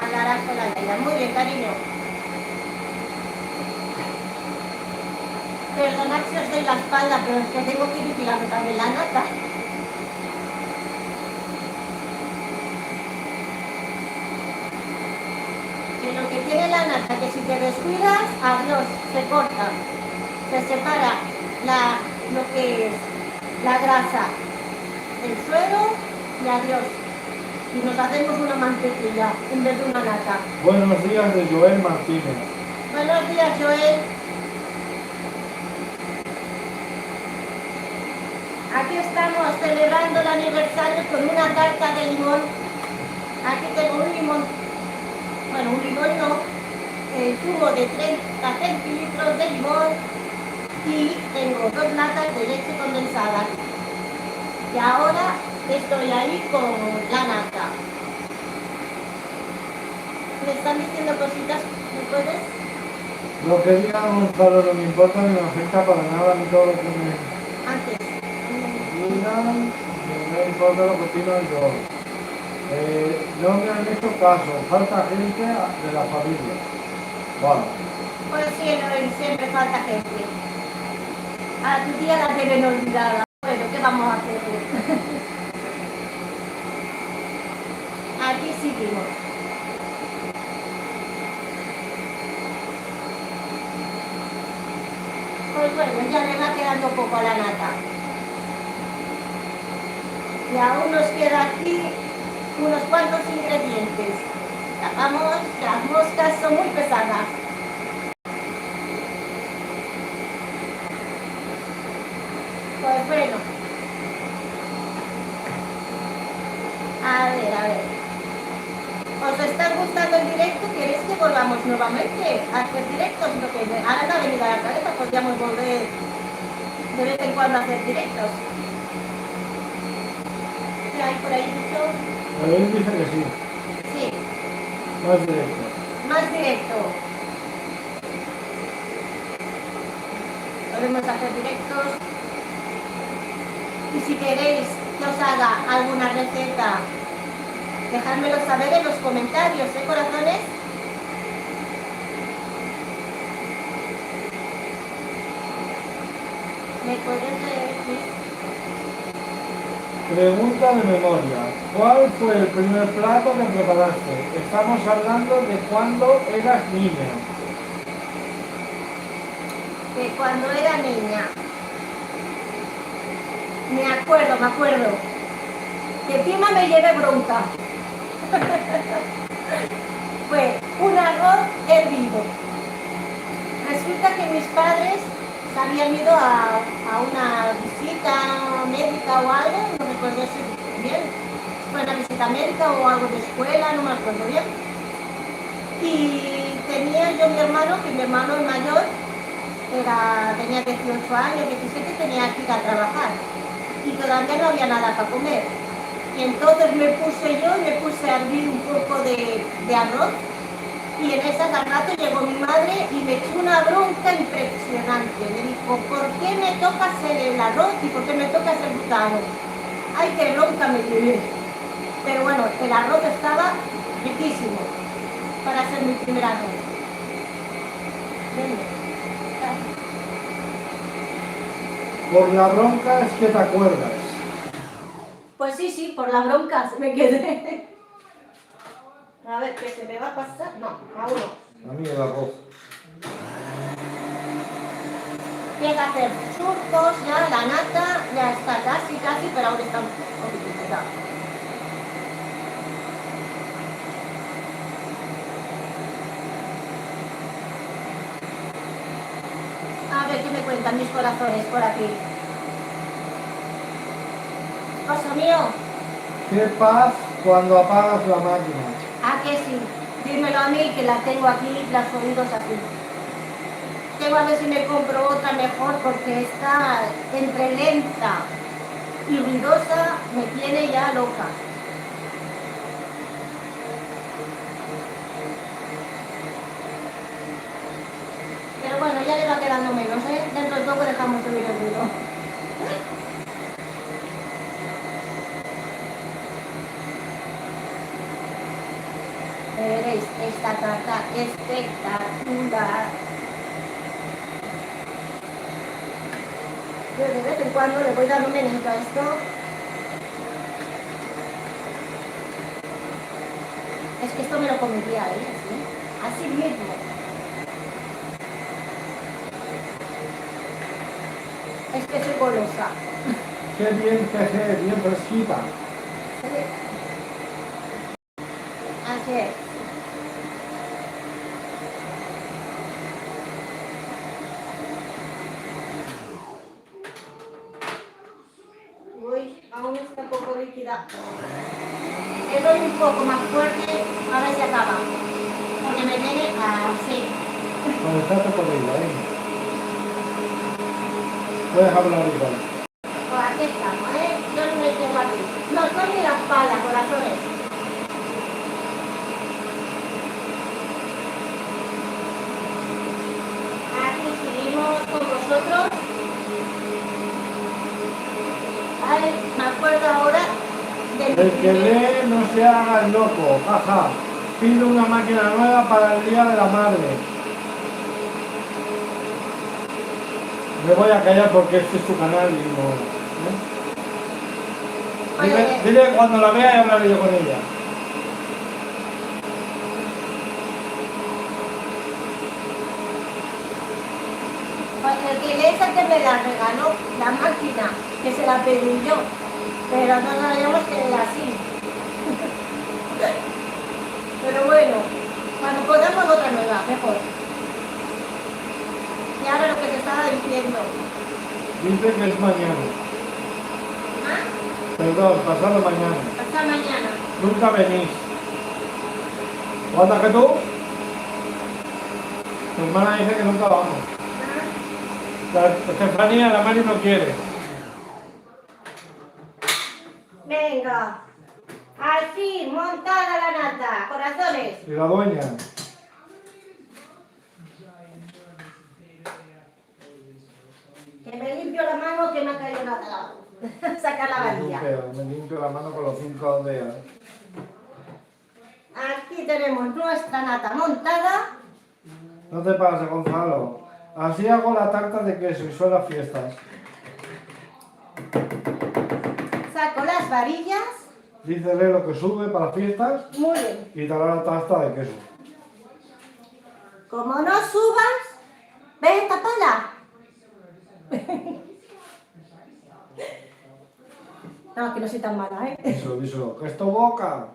hablarás con la Leila. Muy bien, cariño. Perdonad si os doy la espalda, pero es que tengo que ir tirando también la nata. Que lo que tiene la nata, que si te descuidas, adiós, se corta. Se separa lo que es la grasa del suero y adiós. Y nos hacemos una mantequilla en vez de una nata. Buenos días de Joel Martínez. Buenos días, Joel. Aquí estamos celebrando el aniversario con una tarta de limón. Aquí tengo un limón, bueno, un limón no, el zumo de 30 centilitros de limón y tengo 2 latas de leche condensada. Y ahora estoy ahí con la nata. Me están diciendo cositas, ¿me puedes? Lo que diga Gonzalo no me importa ni me afecta para nada ni todo lo que me Antes. digan, ni me importa lo que opino yo. No me han hecho caso, falta gente de la familia. Bueno, Pues sí, Eloy, siempre falta gente. A tu tía la tienen olvidada. Bueno, ¿qué vamos a hacer? Aquí seguimos. Pues bueno, ya le va quedando poco a la nata. Y aún nos queda aquí unos cuantos ingredientes. Tapamos, que las moscas son muy pesadas. Pues bueno. A ver. ¿Os está gustando el directo? ¿Queréis que volvamos nuevamente a hacer directos? Lo que ahora no ha venido a la cabeza, podríamos volver de vez en cuando a hacer directos. ¿Qué hay por ahí dicho? él dice que sí, Sí, más directo. más directo. Podemos hacer directos. Y si queréis que os haga alguna receta, dejádmelo saber en los comentarios, ¿eh, corazones? ¿Me puedes decir? Pregunta de memoria. ¿Cuál fue el primer plato que preparaste? Estamos hablando de cuando eras niña. Que cuando era niña, me acuerdo, que encima me llevé bronca. Fue un arroz hervido. Resulta que mis padres se habían ido a una visita médica o algo, no recuerdo si bien, fue una visita médica o algo de escuela, no me acuerdo bien. Y tenía yo mi hermano, que mi hermano el mayor tenía 18 años, 17, tenía que ir a trabajar y todavía no había nada para comer. Y entonces me puse a hervir un poco de arroz. Y en ese rato llegó mi madre y me echó una bronca impresionante. Me dijo, ¿por qué me toca hacer el arroz y por qué me toca hacer butano? Ay, qué bronca me llevé. Pero bueno, el arroz estaba riquísimo para hacer mi primer arroz. Por la bronca es que te acuerdas. Pues sí, por la bronca se me quedé. A ver, ¿qué se me va a pasar? No, a uno. A mí el arroz. Tiene que hacer surcos, ya la nata ya está casi, pero ahora está un poquito. A ver, ¿qué me cuentan mis corazones por aquí? Oso mío, ¿Qué paz cuando apagas la máquina? ¿a que sí? Dímelo a mí, que la tengo aquí, los oídos aquí. Tengo a ver si me compro otra mejor, porque esta entre lenta y ruidosa me tiene ya loca. Pero bueno, ya le va quedando menos, ¿eh? Dentro de poco dejamos de oír el ruido. Veréis esta tarta espectacular. Yo de vez en cuando le voy dando un menito a esto. Es que esto me lo comería, así mismo. Es que soy golosa. Qué bien, jeje, bien fresquita. Así es. Uy, aún está un poco líquida. Le doy un poco más fuerte, a ver si acaba. Porque me viene así. Pues estate por ella, puedes hablar igual. Pues aquí estamos, Yo no me tengo aquí. No estoy ni la espalda, corazones. Aquí seguimos con vosotros. Ay, me acuerdo ahora de El que lee no se haga el loco, jaja. Pide una máquina nueva para el Día de la Madre. Me voy a callar porque este es tu canal y no... Dile que cuando la vea y hablaré yo con ella. Pues el que lee es el que me la regaló, la máquina, que se la pedí yo. Pero no la hayamos tenido así. Pero bueno, cuando podamos otra nueva, mejor. Y ahora lo que te estaba diciendo. Dice que es mañana. ¿Ah? Perdón, pasado mañana. Hasta mañana. Nunca venís. ¿Cuántas que tú? Tu hermana dice que nunca vamos. La Estefanía, la Mari no quiere. Venga. Al fin, montada la nata, corazones. Y la dueña. Que me limpio la mano que me ha caído nada. Saca la varilla. Me limpio la mano con los 5 dedos. Aquí tenemos nuestra nata montada. No te pases, Gonzalo. Así hago la tarta de queso y son las fiestas. Saco las las varillas. Dice lee lo que sube para fiestas Muy bien. y te hará la tarta de queso. Como no subas, ve, tapala. No, que no soy tan mala, ¿eh? Eso, eso. Esto boca.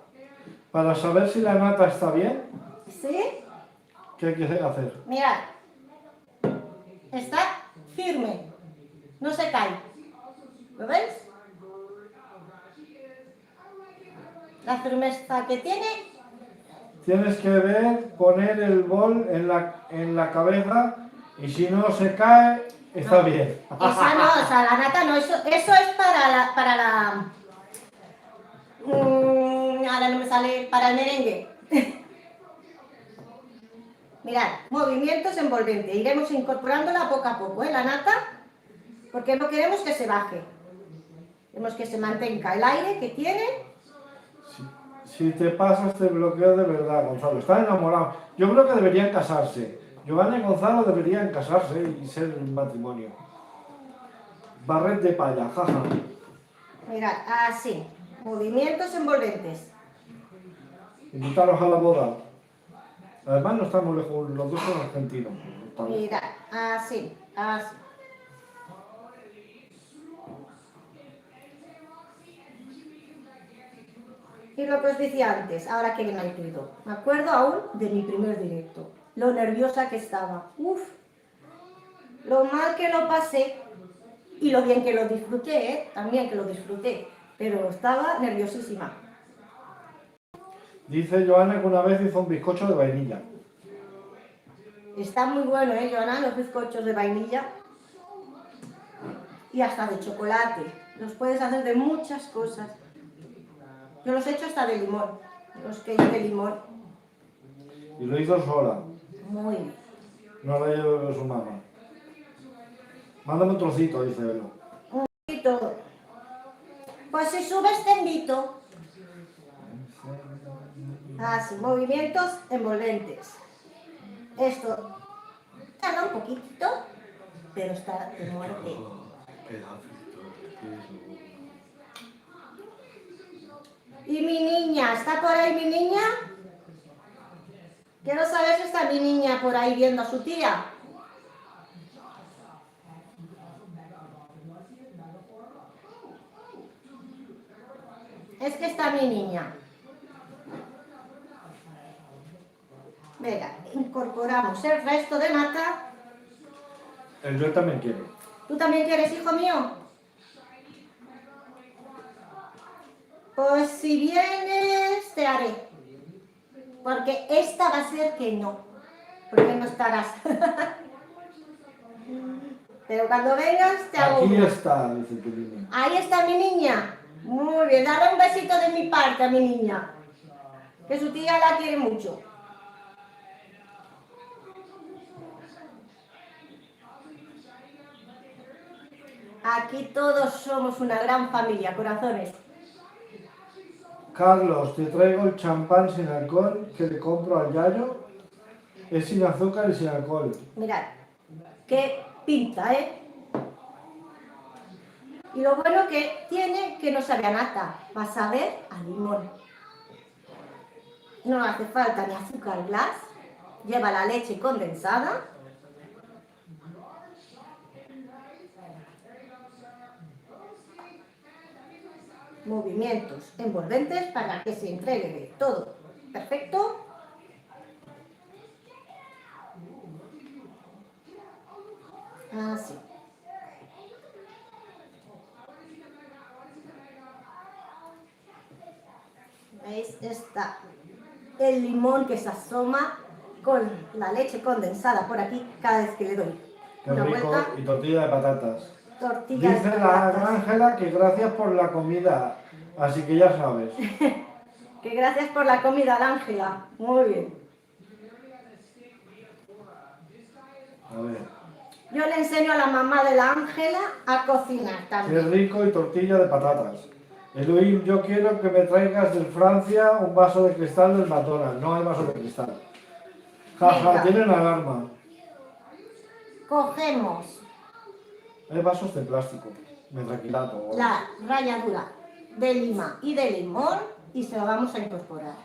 Para saber si la nata está bien, ¿Sí? ¿qué hay que hacer? Mirad. Está firme. No se cae. ¿Lo veis? La firmeza que tiene. Tienes que ver, poner el bol en la cabeza y si no se cae, está No. bien. Esa no, o sea, la nata no. Eso es para la... ahora no me sale, para el merengue. Mirad, movimientos envolventes. Iremos incorporándola poco a poco, ¿eh? La nata, porque no queremos que se baje. Queremos que se mantenga el aire que tiene. Si te pasas, te bloqueo de verdad, Gonzalo. Está enamorado. Yo creo que deberían casarse. Giovanna y Gonzalo deberían casarse y ser un matrimonio. Barret de paya, jaja. Mirad, así. Movimientos envolventes. Invitarlos a la boda. Además no estamos lejos, los dos son argentinos. Mirad, así, así. Y lo que os decía antes, ahora que me ha incluido. Me acuerdo aún de mi primer directo. Lo nerviosa que estaba. Uf. Lo mal que lo pasé. Y lo bien que lo disfruté, ¿eh? También que lo disfruté. Pero estaba nerviosísima. Dice Joana que una vez hizo un bizcocho de vainilla. Está muy bueno, ¿eh, Joana? Los bizcochos de vainilla. Y hasta de chocolate. Los puedes hacer de muchas cosas. Yo los he hecho hasta de limón. Los que hay de limón. Y lo hizo sola. Muy bien. No la llevo su mamá. Mándame un trocito, dice él. Y todo. Pues si subes te invito. Así, movimientos envolventes. Esto tarda un poquitito, pero está de muerte. ¿Y mi niña? ¿Está por ahí mi niña? Quiero saber si está mi niña por ahí viendo a su tía. Es que está mi niña. Venga, incorporamos el resto de nata. El yo también quiere. ¿Tú también quieres, hijo mío? Pues si vienes, te haré. Porque esta va a ser que no. Porque no estarás. Pero cuando vengas, te hago Aquí una. está, dice tu niña. Ahí está mi niña. Muy bien, dale un besito de mi parte a mi niña. Que su tía la quiere mucho. Aquí todos somos una gran familia, corazones. Carlos, te traigo el champán sin alcohol que le compro al Yayo. Es sin azúcar y sin alcohol. Mirad, qué pinta, ¿eh? Y lo bueno que tiene que no sabe a nata, va a saber a limón. No hace falta ni azúcar glass, lleva la leche condensada. Movimientos envolventes para que se entregue de todo. Perfecto. Así. ¿Veis? Está el limón que se asoma con la leche condensada por aquí cada vez que le doy Qué una rico. vuelta. Y tortilla de patatas. Tortilla Dice de la patatas. Ángela que gracias por la comida. Así que ya sabes. Que gracias por la comida, Ángela. Muy bien. A ver. Yo le enseño a la mamá de la Ángela a cocinar Qué también. rico y tortilla de patatas. Elohim, yo quiero que me traigas de Francia un vaso de cristal del McDonald's. No hay vaso de cristal. Jaja, Venga. tienen alarma. Cogemos Hay vasos de plástico. Metraquilato. la ralladura de lima y de limón y se lo vamos a incorporar.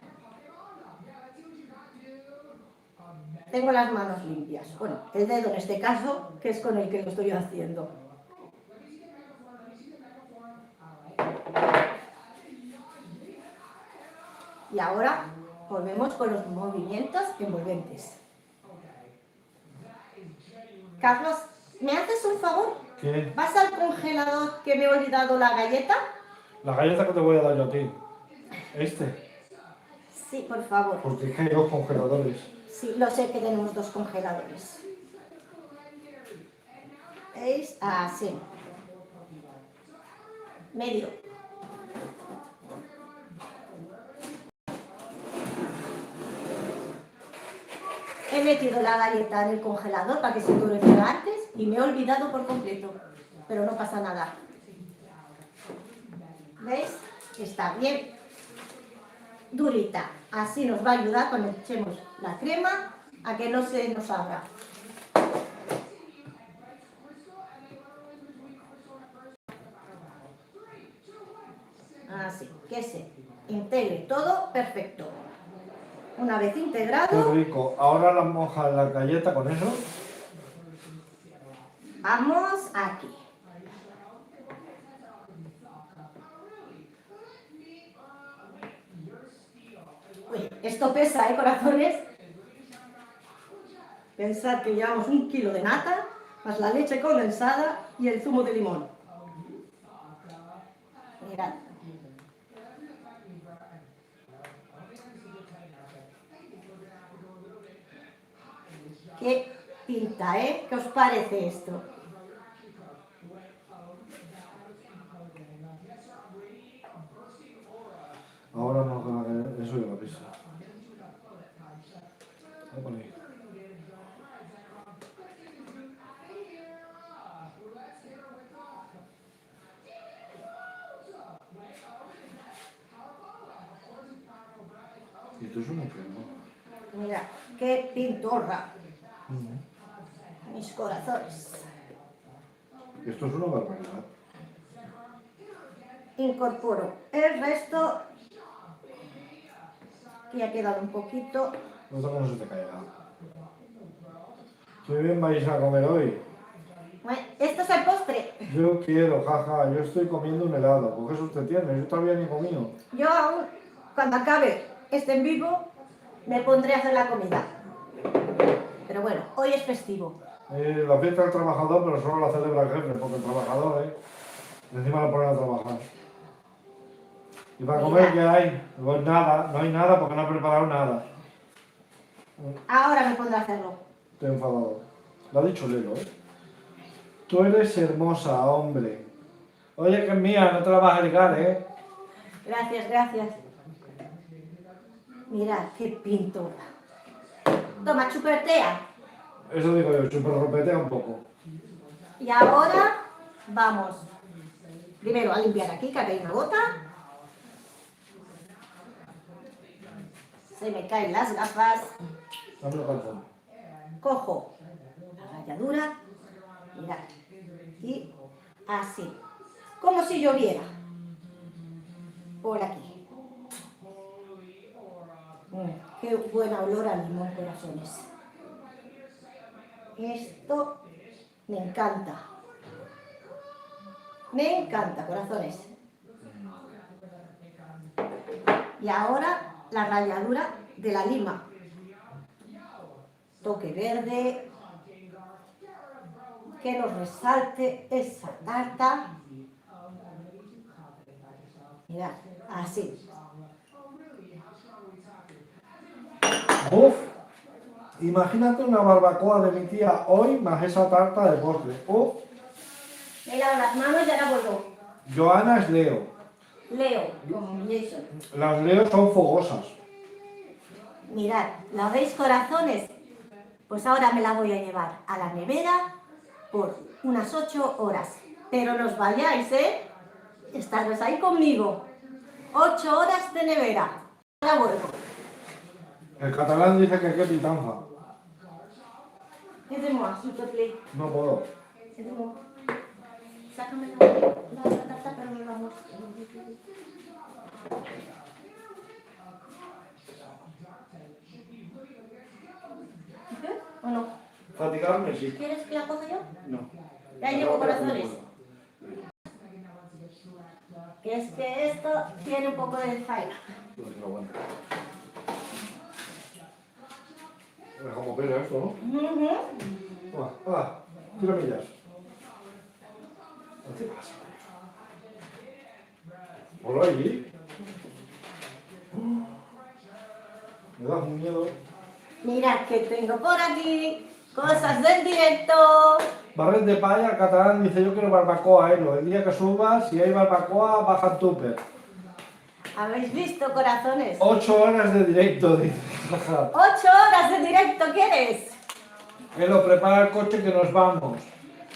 Tengo las manos limpias. Bueno, el dedo en este caso, que es con el que lo estoy haciendo. Y ahora volvemos con los movimientos envolventes. Carlos, ¿me haces un favor? ¿Qué? ¿Vas al congelador que me he olvidado la galleta? La galleta que te voy a dar yo a ti. ¿Este? Sí, por favor. Porque es que hay dos congeladores. Sí, lo sé que tenemos dos congeladores. ¿Veis? Así. Medio. He metido la galleta en el congelador para que se endurezca antes y me he olvidado por completo. Pero no pasa nada. ¿Veis? Está bien durita. Así nos va a ayudar cuando echemos la crema a que no se nos abra. Así, que se integre todo perfecto. Una vez Qué integrado, rico. Ahora la mojas la galleta con eso. vamos aquí. Uy, esto pesa, corazones. Pensad que llevamos 1 kilo de nata, más la leche condensada y el zumo de limón. Mirad. Qué pinta, ¿eh? ¿Qué os parece esto? Ahora no, eso ya lo he visto. Voy a poner ahí. Y tú es un enfermo. Mira, qué pintorra. Mis corazones. Esto es una barbaridad. Incorporo el resto, que ha quedado un poquito. No sé cómo se te caiga. ¿Qué bien vais a comer hoy? Bueno, esto es el postre. Yo quiero, jaja, yo estoy comiendo un helado. ¿Por qué eso usted tiene? Yo todavía ni he comido. Yo aún, cuando acabe este en vivo, me pondré a hacer la comida. Pero bueno, hoy es festivo. La fiesta del trabajador, pero solo la celebra el jefe, porque el trabajador, encima lo ponen a trabajar. ¿Y para comer qué hay? Pues nada, no hay nada porque no he preparado nada. Ahora me pondré a hacerlo. Estoy enfadado. Lo ha dicho Lelo, Tú eres hermosa, hombre. Oye, que es mía, no te la vas a ligar, Gracias, gracias. Mirad, qué pintura. Toma, chupertea. Eso digo yo, super ropetea un poco. Y ahora vamos primero a limpiar aquí, que aquí hay una gota. Se me caen las gafas. Dame la calzón. Cojo la ralladura, mirad, y así, como si lloviera, por aquí. Qué buen olor a limón, corazones. Esto me encanta. Me encanta, corazones. Y ahora la ralladura de la lima. Toque verde, que nos resalte esa tarta. Mirad, así. ¡Uf! Imagínate una barbacoa de mi tía hoy más esa tarta de postre. ¡Uf! Me lavo las manos y ahora vuelvo. Joana es Leo. Leo, como Jason. Las Leo son fogosas. Mirad, ¿la veis, corazones? Pues ahora me la voy a llevar a la nevera por unas 8 horas. Pero no os vayáis, Estaros ahí conmigo. 8 horas de nevera. Ahora vuelvo. El catalán dice que qué pitanza. Aidez-moi, s'il te plaît. No puedo. Aidez-moi. Sácame la tarta, pero no vamos. ¿Qué? ¿O no? Fatigarme, sí. ¿Quieres que la coja yo? No. Ya llevo corazones. Que es que esto tiene un poco de faena. Pues lo aguanta. Es como pesa esto, ¿no? Tira millas. ¿Qué pasa? Hola, allí. Me das un miedo. Mirad que tengo por aquí cosas del directo. Barret de Paya, catalán, dice yo quiero barbacoa, Elo. El día que subas, si hay barbacoa, baja el tupper. ¿Habéis visto, corazones? 8 horas de directo, dice. 8 horas de directo, ¿quieres? Elo, prepara el coche que nos vamos.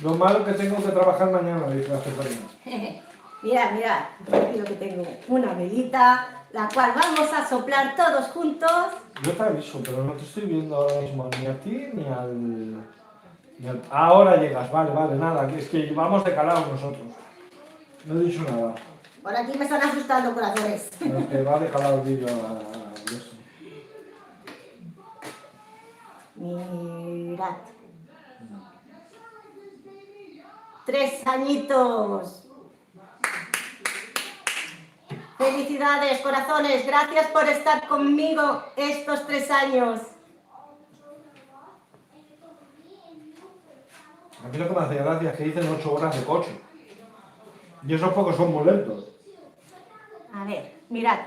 Lo malo que tengo que trabajar mañana, dice la jefarina. Mirad, mirad, aquí lo que tengo. Una velita, la cual vamos a soplar todos juntos. Yo te aviso, pero no te estoy viendo ahora mismo ni a ti ni al... Ahora llegas, vale, nada, es que vamos de calado nosotros. No he dicho nada. Por aquí me están asustando, corazones. Es que va de calado el vídeo a eso. Mirad. 3 añitos. Felicidades, corazones. Gracias por estar conmigo estos 3 años. A mí lo que me hace gracia es que dicen 8 horas de coche. Y esos pocos son muy lentos. A ver, mirad.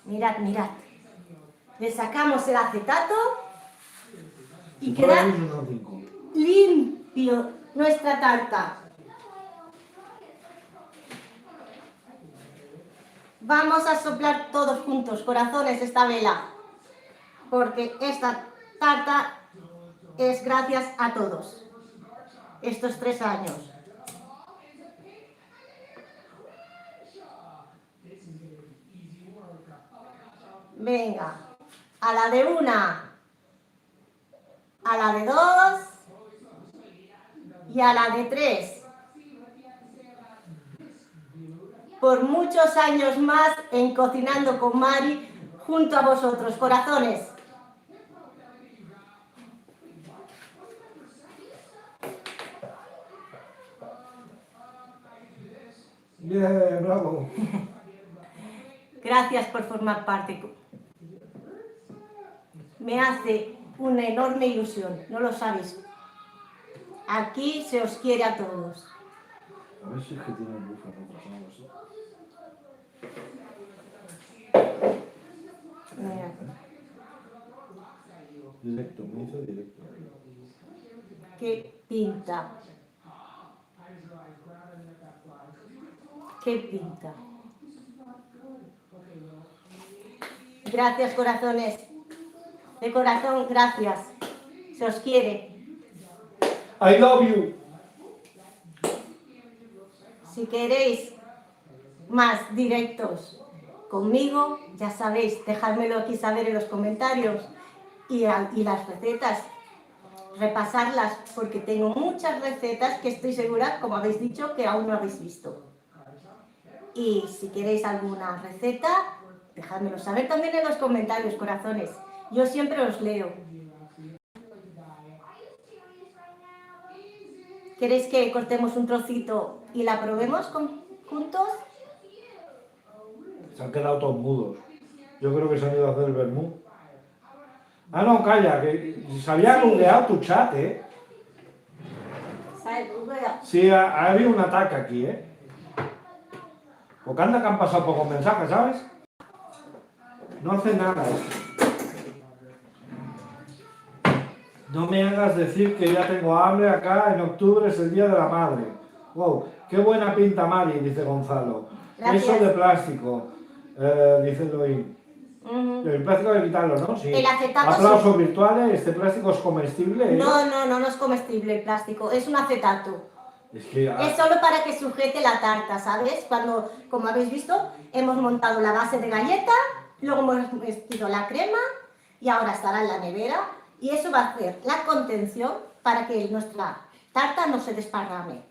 Mirad, mirad. Le sacamos el acetato y Por queda ahí son 5. limpio nuestra tarta. Vamos a soplar todos juntos, corazones, esta vela. Porque esta tarta es gracias a todos. Estos 3 años. Venga, a la de 1, a la de 2 y a la de 3. Por muchos años más en Cocinando con Mari junto a vosotros, corazones. Bien, bravo. Gracias por formar parte. Me hace una enorme ilusión, no lo sabéis. Aquí se os quiere a todos. A ver si es que tiene el buffer retrasado así. Mira. Directo, me hizo directo. Qué pinta. Qué pinta. Gracias, corazones. De corazón, gracias. Se os quiere. I love you. Si queréis más directos conmigo, ya sabéis, dejádmelo aquí saber en los comentarios y las recetas, repasarlas, porque tengo muchas recetas que estoy segura, como habéis dicho, que aún no habéis visto. Y si queréis alguna receta, dejádmelo saber también en los comentarios, corazones. Yo siempre os leo. ¿Queréis que cortemos un trocito y la probemos juntos? Se han quedado todos mudos. Yo creo que se han ido a hacer el vermú. Ah, no, calla, que se había googleado tu chat, ¿eh? Sí, ha habido un ataque aquí, ¿eh? Porque anda que han pasado pocos mensajes, ¿sabes? No hace nada esto. No me hagas decir que ya tengo hambre acá, en octubre es el Día de la Madre. Wow, qué buena pinta Mari, dice Gonzalo. Gracias. Eso de plástico, dice Eloín. El plástico hay que quitarlo, ¿no? Sí. El acetato Aplausos sí. virtuales, ¿este plástico es comestible? No es comestible el plástico, es un acetato. Es que... Es solo para que sujete la tarta, ¿sabes? Cuando, como habéis visto, hemos montado la base de galleta, luego hemos metido la crema y ahora estará en la nevera y eso va a hacer la contención para que nuestra tarta no se desparrame.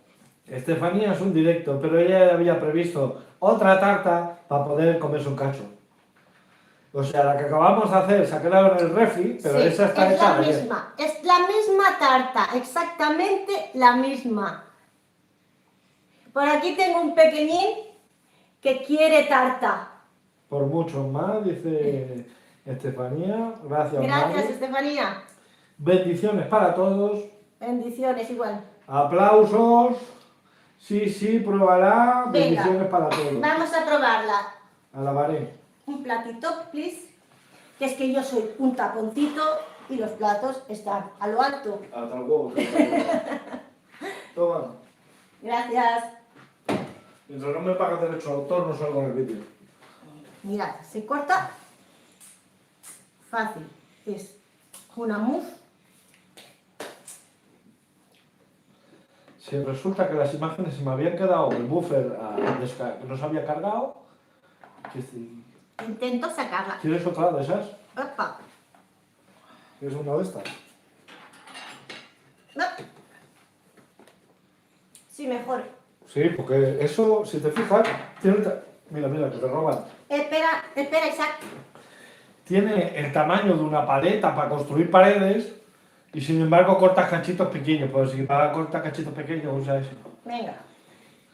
Estefanía es un directo, pero ella había previsto otra tarta para poder comerse un cacho. O sea, la que acabamos de hacer se ha quedado en el refri, pero Sí, esa está es hecha la ayer. misma, es la misma tarta, exactamente la misma. Por aquí tengo un pequeñín que quiere tarta. Por mucho más, dice Estefanía. Gracias, Gracias, Mari. Estefanía. Bendiciones para todos. Bendiciones igual. Aplausos. Sí, sí, pruébala. Venga. Bendiciones para todos. Vamos a probarla. Alabaré. Un platito, please. Que es que yo soy un taponcito y los platos están a lo alto. Hasta luego. Toma. Gracias. Mientras no me pagas derecho de autor, no salgo en el vídeo. Mirad, se corta fácil. Es una mousse. Si resulta que las imágenes se me habían quedado el buffer que no se había cargado, Intento sacarla. ¿quieres otra de esas? Opa. ¿Quieres una de estas? No. Sí, mejor. Sí, porque eso, si te fijas, tiene mira, mira, que te roban. Espera, espera, Isaac. Tiene el tamaño de una paleta para construir paredes y sin embargo cortas cachitos pequeños. Pues si para cortar cachitos pequeños usa eso. Venga.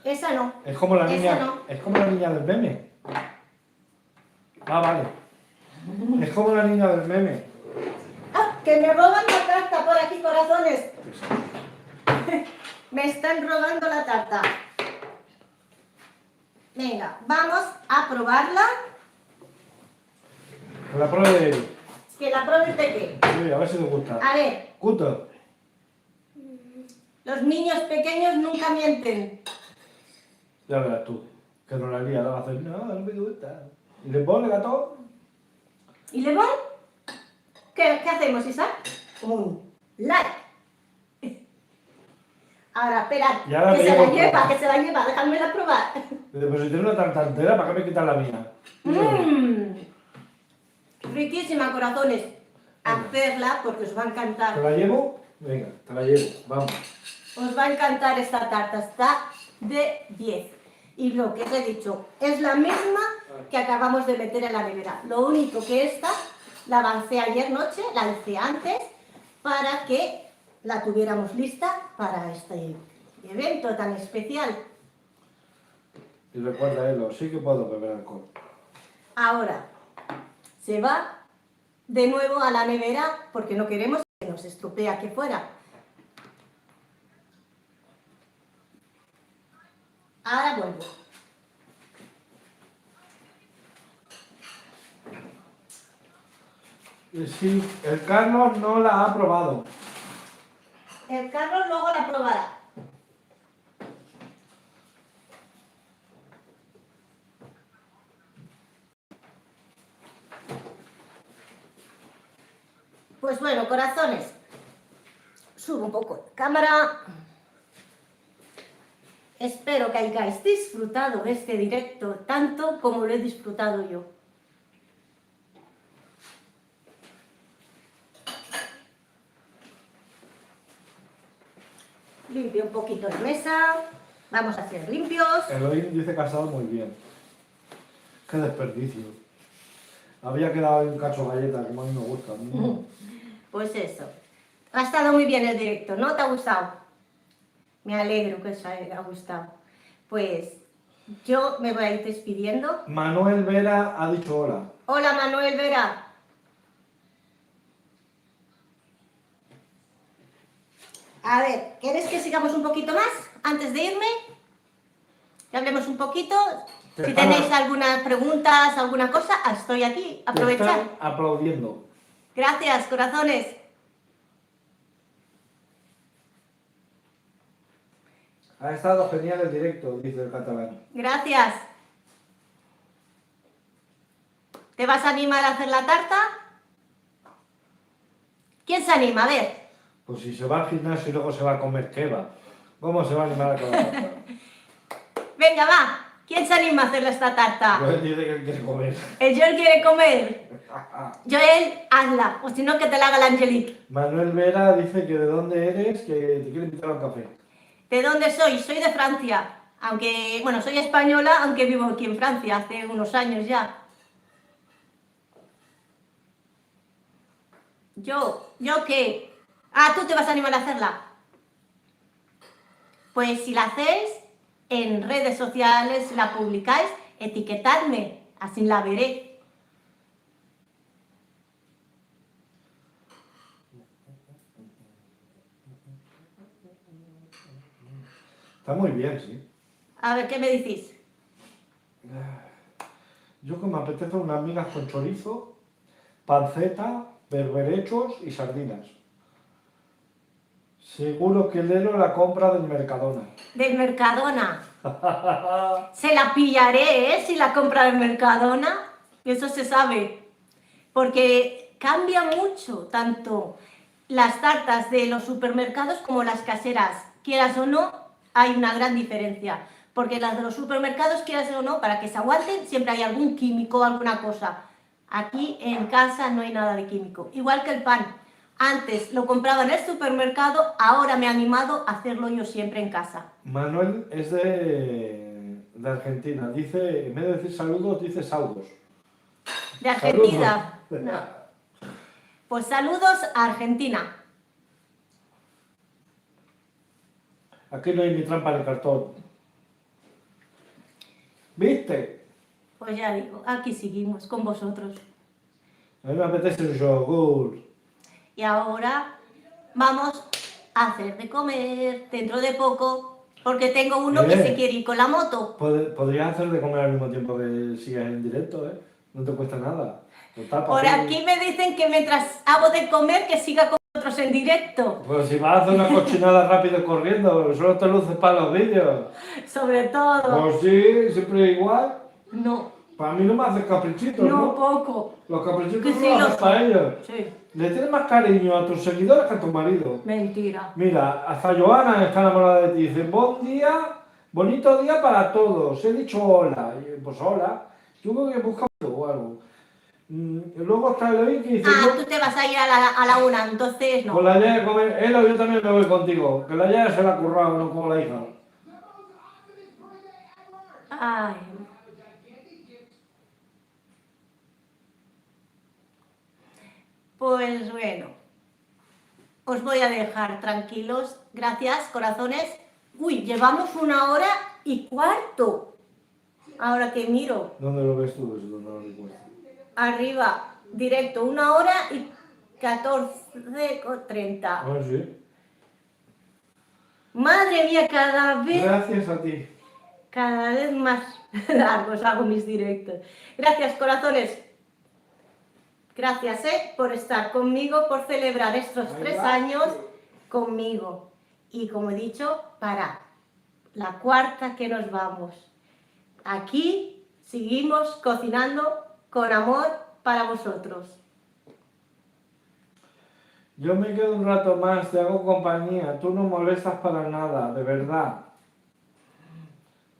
Esa no. Es como la Esa niña, no. es como la niña del meme. Ah, vale. Es como la niña del meme. ¡Ah! ¡Que me roban la tarta por aquí, corazones! Me están robando la tarta. Venga, vamos a probarla. Que la pruebe él. Que la pruebe el peque. Sí, a ver si te gusta. A ver, Gusta. los niños pequeños nunca mienten. Ya verás tú. Que no la lía, la va a hacer. No, no me gusta. ¿Y le pone gato? ¿Y le voy? ¿Qué hacemos, Isaac? Un like. Ahora, espera, Y ahora que me se la llevo lleva, todo. que se la lleva, déjamela probar. Dice, pero si tiene una tarta entera, ¿para qué me quitas la mía? Riquísima, corazones. Hacerla porque os va a ¿Te encantar. la llevo? Venga, te la llevo. Vamos. Os va a encantar esta tarta, está de 10. Y lo que os he dicho, es la misma que acabamos de meter en la nevera. Lo único que esta la avancé ayer noche, la hice antes, para que la tuviéramos lista para este evento tan especial. Y recuerda, Elo, sí que puedo beber alcohol. Ahora, se va de nuevo a la nevera porque no queremos que nos estropee aquí fuera. Ahora vuelvo. Y sí, el Carlos no la ha probado. El Carlos luego la probará. Pues bueno, corazones, subo un poco de cámara. Espero que hayáis disfrutado este directo tanto como lo he disfrutado yo. Limpio un poquito la mesa. Vamos a ser limpios. Elohim dice que ha estado muy bien. Qué desperdicio. Había quedado ahí un cacho de galleta, como a mí me gusta. Pues eso. Ha estado muy bien el directo, ¿no? ¿Te ha gustado? Me alegro que os haya gustado. Pues yo me voy a ir despidiendo. Manuel Vera ha dicho hola. Hola, Manuel Vera. A ver, ¿quieres que sigamos un poquito más antes de irme? Que hablemos un poquito. Si tenéis algunas preguntas, alguna cosa, estoy aquí. Te Aprovechad. están aplaudiendo. Gracias, corazones. Ha estado genial el directo, dice el catalán. Gracias. ¿Te vas a animar a hacer la tarta? ¿Quién se anima? A ver. Pues si se va al gimnasio y luego se va a comer kebab, ¿cómo se va a animar a comer? Venga, va. ¿Quién se anima a hacerle esta tarta? Pues dice que él quiere comer. El Joel quiere comer. Joel, hazla. O si no, que te la haga la Angelique. Manuel Vera dice que de dónde eres, que te quiere invitar a un café. ¿De dónde soy? Soy de Francia. Aunque, bueno, soy española, aunque vivo aquí en Francia hace unos años ya. ¿Yo qué? Ah, ¿tú te vas a animar a hacerla? Pues si la hacéis en redes sociales, si la publicáis, etiquetadme, así la veré. Está muy bien, sí. A ver, ¿qué me decís? Yo que me apetece unas migas con chorizo, panceta, berberechos y sardinas. Seguro que Lelo la compra del Mercadona. Del Mercadona. Se la pillaré, ¿eh? Si la compra del Mercadona. Eso se sabe. Porque cambia mucho, tanto las tartas de los supermercados como las caseras. Quieras o no, hay una gran diferencia. Porque las de los supermercados, quieras o no, para que se aguanten, siempre hay algún químico, alguna cosa. Aquí en casa no hay nada de químico. Igual que el pan. Antes lo compraba en el supermercado, ahora me he animado a hacerlo yo siempre en casa. Manuel es de Argentina. Dice, en vez de decir saludos, dice saudos. ¿De Argentina? No. Pues saludos a Argentina. Aquí no hay ni trampa en el cartón. ¿Viste? Pues ya digo, aquí seguimos con vosotros. A mí me apetece el yogur. Y ahora vamos a hacer de comer dentro de poco, porque tengo uno que se quiere ir con la moto. Podrías hacer de comer al mismo tiempo que sigas en directo, ¿eh? No te cuesta nada. Por aquí me dicen que mientras hago de comer, que siga con vosotros en directo. Pues si vas a hacer una cochinada rápido corriendo, solo te luces para los vídeos. Sobre todo. Pues sí, siempre igual. No. Para mí no me haces caprichitos, ¿no? No, poco. Los caprichitos Que no sí, los haces para ellos. Sí. Le tienes más cariño a tus seguidores que a tu marido. Mentira. Mira, hasta Joana está enamorada de ti. Dice, buen día, bonito día para todos. He dicho hola. Y, pues hola. Yo creo que busca o algo. Luego está Eloy que dice, Ah, tú te vas a ir a la una, entonces no. con la Yaya comer. Elo, yo también me voy contigo. Que la Yaya se la ha currado, no como la hija. Ay. Pues bueno, os voy a dejar tranquilos. Gracias, corazones. Uy, llevamos 1 hora y 1/4. Ahora que miro. ¿Dónde lo ves tú? Eso no lo recuerdo. Arriba, directo, 1 hora y 14:30. Ah, sí. Madre mía, cada Gracias a ti. vez más largos hago mis directos. Gracias, corazones. Gracias, por estar conmigo, por celebrar estos 3 años conmigo. Y como he dicho, para la 4ª que nos vamos. Aquí seguimos cocinando con amor para vosotros. Yo me quedo un rato más, te hago compañía. Tú no molestas para nada, de verdad.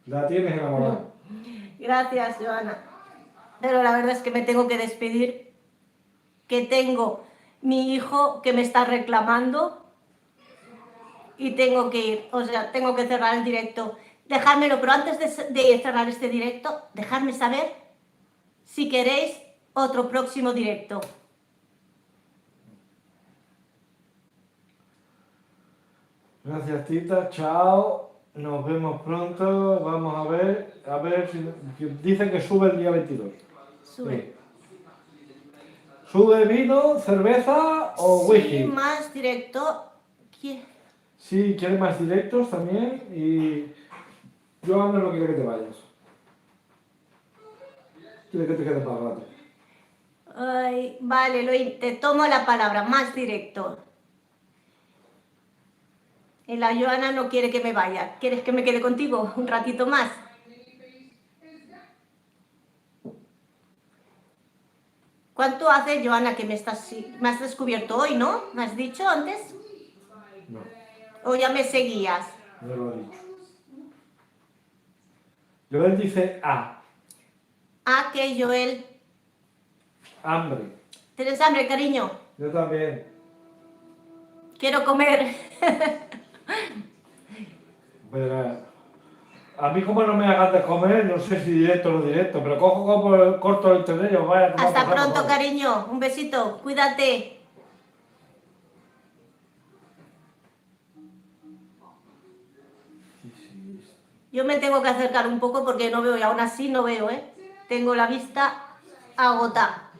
La tienes enamorada. Gracias, Joana. Pero la verdad es que me tengo que despedir, que tengo mi hijo que me está reclamando y tengo que ir, o sea, tengo que cerrar el directo. Dejármelo, pero antes de cerrar este directo, dejadme saber si queréis otro próximo directo. Gracias, Tita. Chao. Nos vemos pronto. Vamos a ver si dice que sube el día 22. Sube. Sí. ¿Sube vino, cerveza o whisky? Sí, más directo. Sí, quiere más directos también y Joana no quiere que te vayas. Quiere que te quedes más rato. Ay, vale, te tomo la palabra, más directo. Y la Joana no quiere que me vaya. ¿Quieres que me quede contigo un ratito más? ¿Cuánto hace, Joana, que me has descubierto hoy, no? ¿Me has dicho antes? No, ¿O ya me seguías? no lo ha dicho. Joel dice A. Ah, que Joel. Hambre. ¿Tienes hambre, cariño? Yo también. Quiero comer. Pero, a mí como no me hagas de comer, no sé si directo o no directo, pero cojo como corto el tenedor, vaya a tomar Hasta por saco, pronto, vamos. cariño. Un besito. Cuídate. Yo me tengo que acercar un poco porque no veo y aún así no veo, ¿eh? Tengo la vista agotada.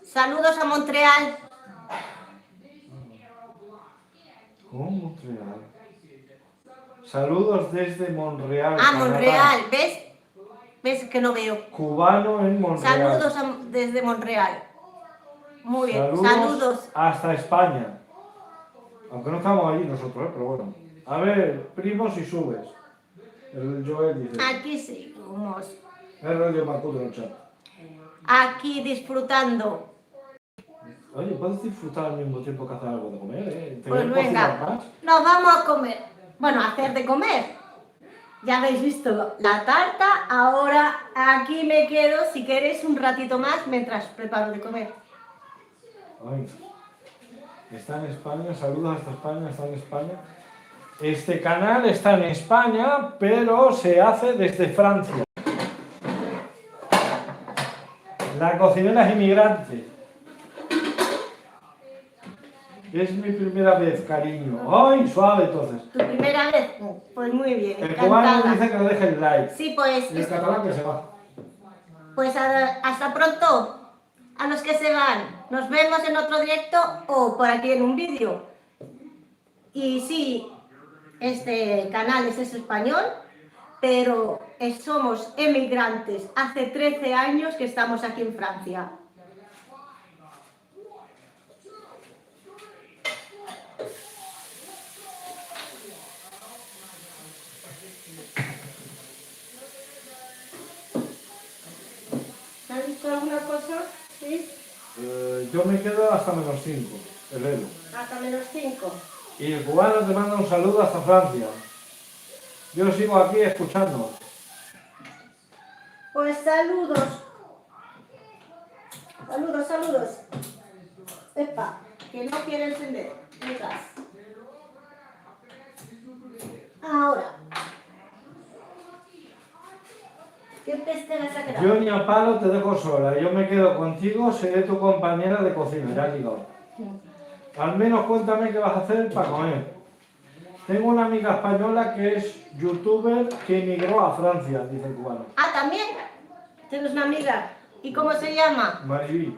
Saludos a Montreal. ¿Cómo Montreal? Saludos desde Montreal, Ah, Canadá. Montreal. ¿Ves? ¿Ves que no veo? Cubano en Montreal. Saludos desde Montreal. Muy bien. Saludos, Saludos. hasta España. Aunque no estamos allí nosotros, pero bueno. A ver, primos y subes. El Joel dice. Aquí seguimos. Es Radio Macuto en el chat. Aquí disfrutando. Oye, ¿puedes disfrutar al mismo tiempo que hacer algo de comer? ¿Te Pues voy a cocinar venga, más? nos vamos a comer. Bueno, a hacer de comer. Ya habéis visto la tarta, ahora aquí me quedo si queréis un ratito más mientras preparo de comer. Ay, está en España, saludos hasta España, está en España. Este canal está en España, pero se hace desde Francia. La cocinera es inmigrante. Es mi primera vez, cariño. ¡Ay, suave entonces! ¿Tu primera vez? Pues muy bien, El cubano encantada. dice que le deje el like. Sí, pues, Y el catalán que se va. pues hasta pronto. A los que se van, nos vemos en otro directo o por aquí en un vídeo. Y sí, este canal es español, pero somos emigrantes. Hace 13 años que estamos aquí en Francia. ¿Has visto alguna cosa? ¿Sí? Yo me quedo hasta -5, el Edu. Hasta -5. Y el cubano te manda un saludo hasta Francia. Yo sigo aquí escuchando. Pues saludos. Saludos, saludos. Epa, que no quiere encender. Detrás. Ahora. ¿Qué peste vas a quedar? Yo ni a palo te dejo sola. Yo me quedo contigo, seré tu compañera de cocina. Ya ligado. Al menos cuéntame qué vas a hacer para comer. Tengo una amiga española que es youtuber que emigró a Francia, dice el cubano. Ah, ¿también? ¿Tienes una amiga? ¿Y cómo se llama? Maribí.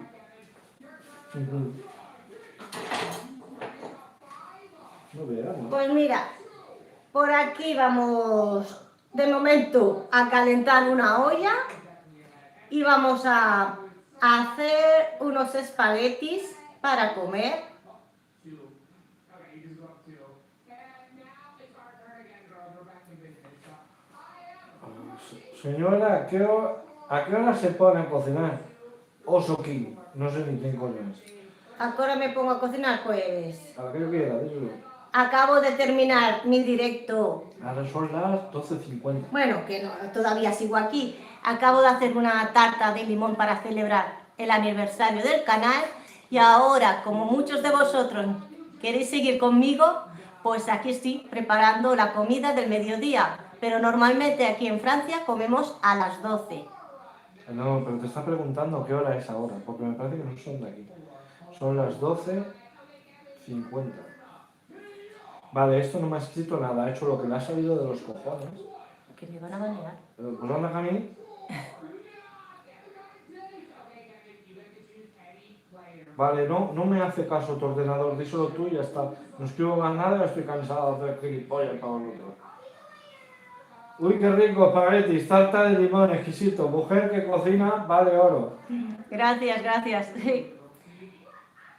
No veas, ¿no? Pues mira, por aquí vamos de momento a calentar una olla y vamos a hacer unos espaguetis para comer. Señora, ¿a qué hora se pone a cocinar? Oso King, no sé ni quién coño es. ¿A qué hora me pongo a cocinar? Pues A la que yo quiera, díselo. acabo de terminar mi directo. Ahora son las 12:50. Bueno, que no, todavía sigo aquí. Acabo de hacer una tarta de limón para celebrar el aniversario del canal y ahora, como muchos de vosotros queréis seguir conmigo, pues aquí estoy preparando la comida del mediodía. Pero normalmente aquí en Francia comemos a las 12. No, pero te está preguntando qué hora es ahora, porque me parece que no son de aquí. Son las 12:50. Vale, esto no me ha escrito nada, ha hecho lo que le ha salido de los cojones. Que me van a banear. Pues anda, Camille. Vale, no me hace caso tu ordenador, díselo tú y ya está. No escribo más nada, estoy cansado de hacer gilipollas para vosotros. Uy, qué rico, espaguetis, tarta de limón, exquisito. Mujer que cocina, vale oro. Gracias, gracias.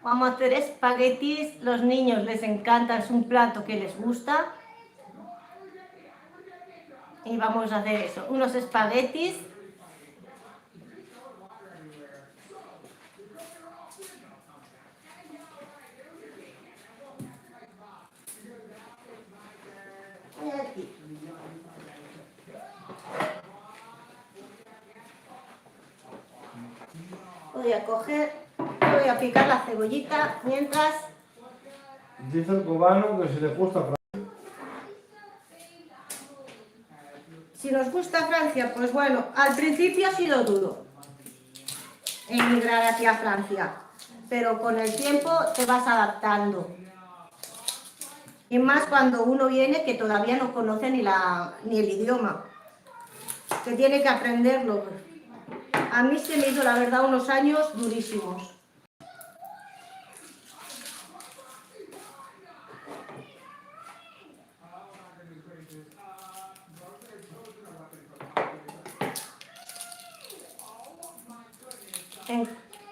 Vamos a hacer espaguetis, los niños les encanta, es un plato que les gusta. Y vamos a hacer eso, unos espaguetis. Y aquí. Voy a picar la cebollita mientras Dice el cubano que si le gusta Francia. Si nos gusta Francia, pues bueno, al principio ha sido duro emigrar aquí a Francia, pero con el tiempo te vas adaptando. Y más cuando uno viene que todavía no conoce ni el idioma, que tiene que aprenderlo. A mí se me hizo, la verdad, unos años durísimos.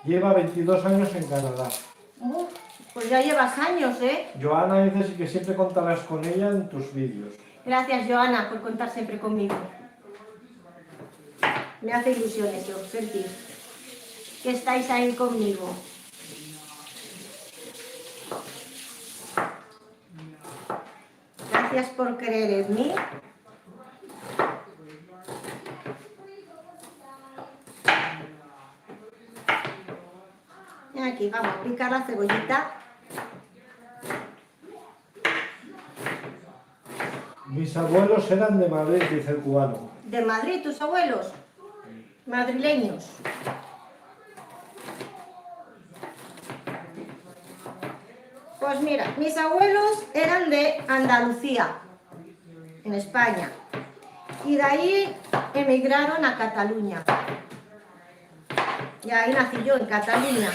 Lleva 22 años en Canadá. Pues ya llevas años, ¿eh? Joana dice que siempre contarás con ella en tus vídeos. Gracias, Joana, por contar siempre conmigo. Me hace ilusión eso, sentir que estáis ahí conmigo. Gracias por creer en mí. Y aquí vamos a picar la cebollita. Mis abuelos eran de Madrid, dice el cubano. ¿De Madrid, tus abuelos? Madrileños. Pues mira, mis abuelos eran de Andalucía, en España. Y de ahí emigraron a Cataluña. Y ahí nací yo, en Cataluña.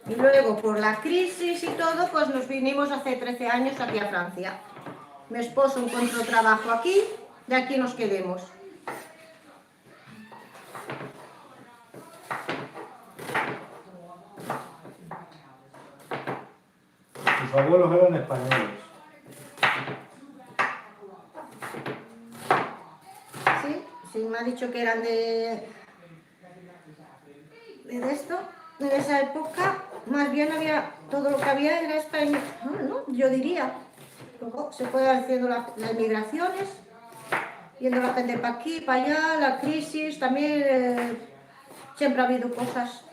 Y luego, por la crisis y todo, pues nos vinimos hace 13 años aquí a Francia. Mi esposo encontró trabajo aquí, y aquí nos quedemos. Tus abuelos eran españoles. Sí, sí, me ha dicho que eran de esto. En esa época, más bien había, todo lo que había era español, ¿no? Yo diría. Luego se fue haciendo las migraciones, yendo la gente para aquí, para allá, la crisis, también siempre ha habido cosas.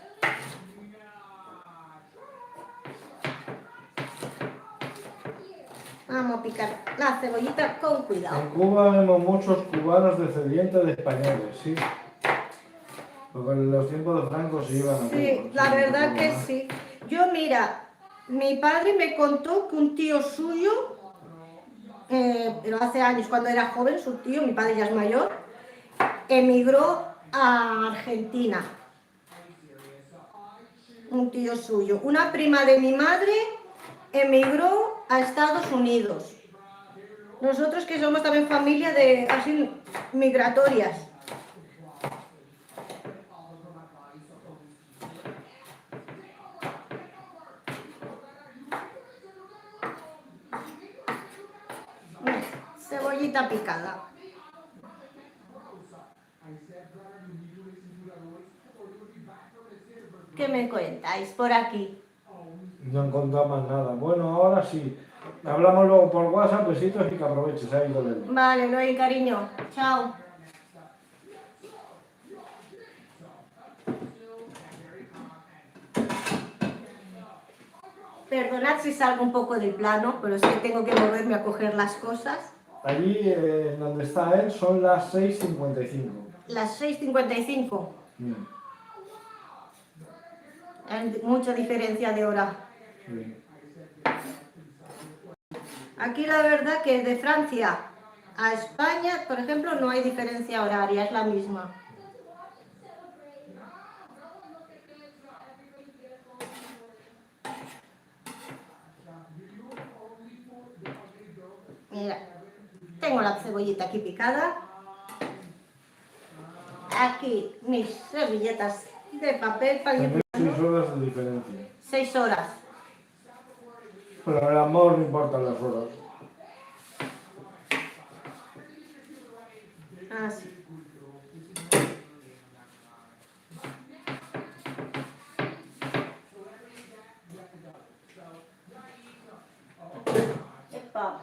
Vamos a picar la cebollita con cuidado. En Cuba vemos muchos cubanos descendientes de españoles, sí. Porque en los tiempos de Franco se iban a Cuba. Sí, la verdad que sí. Yo, mira, mi padre me contó que un tío suyo, pero hace años, cuando era joven, su tío, mi padre ya es mayor, emigró a Argentina. Un tío suyo. Una prima de mi madre emigró a Estados Unidos. Nosotros que somos también familia de así migratorias. Cebollita picada. ¿Qué me cuentáis por aquí? No encontramos más nada. Bueno, ahora sí. Hablamos luego por WhatsApp, besitos y que aproveches ahí con él. Vale, Noel, cariño. Chao. Perdonad si salgo un poco del plano, pero es que tengo que moverme a coger las cosas. Allí, donde está él, son las 6:55. Las 6:55. Bien. Hay mucha diferencia de hora. Bien. Aquí la verdad que de Francia a España, por ejemplo, no hay diferencia horaria, es la misma. Mira, tengo la cebollita aquí picada. Aquí mis servilletas de papel para También limpiar. 6 horas de diferencia. 6 horas. Pero el amor no importa las horas. Así. Epa.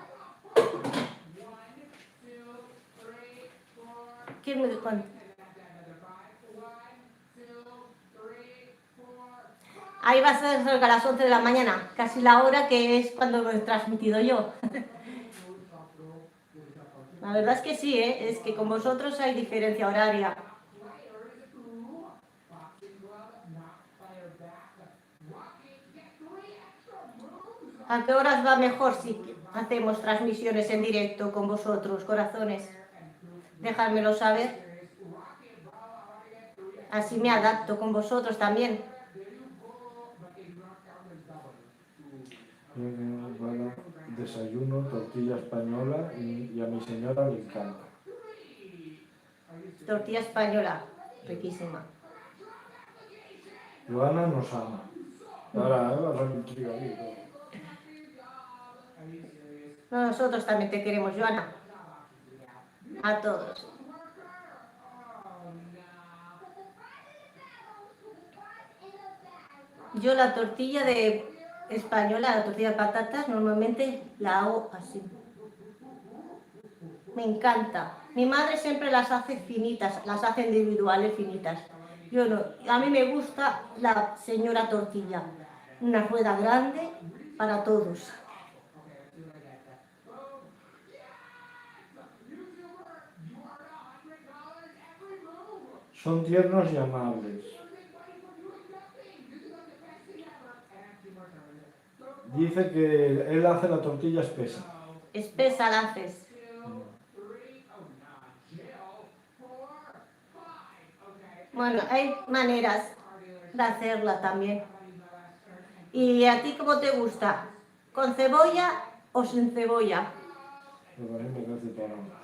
¿Quién me dijo? Ahí va a ser a las 11 de la mañana, casi la hora que es cuando lo he transmitido yo. La verdad es que sí, ¿eh? Es que con vosotros hay diferencia horaria. ¿A qué horas va mejor si hacemos transmisiones en directo con vosotros, corazones? Dejádmelo saber. Así me adapto con vosotros también. Para desayuno, tortilla española y a mi señora le encanta. Tortilla española, riquísima. Joana nos ama. Ahora, vas a intriga aquí. No, nosotros también te queremos, Joana. A todos. Yo la tortilla de española, la tortilla de patatas, normalmente la hago así. Me encanta. Mi madre siempre las hace finitas, las hace individuales finitas. Yo no. A mí me gusta la señora tortilla. Una rueda grande para todos. Son tiernos y amables. Dice que él hace la tortilla espesa. Espesa la haces. Bueno, hay maneras de hacerla también. ¿Y a ti cómo te gusta? ¿Con cebolla o sin cebolla? Pero a mí me parece para nada.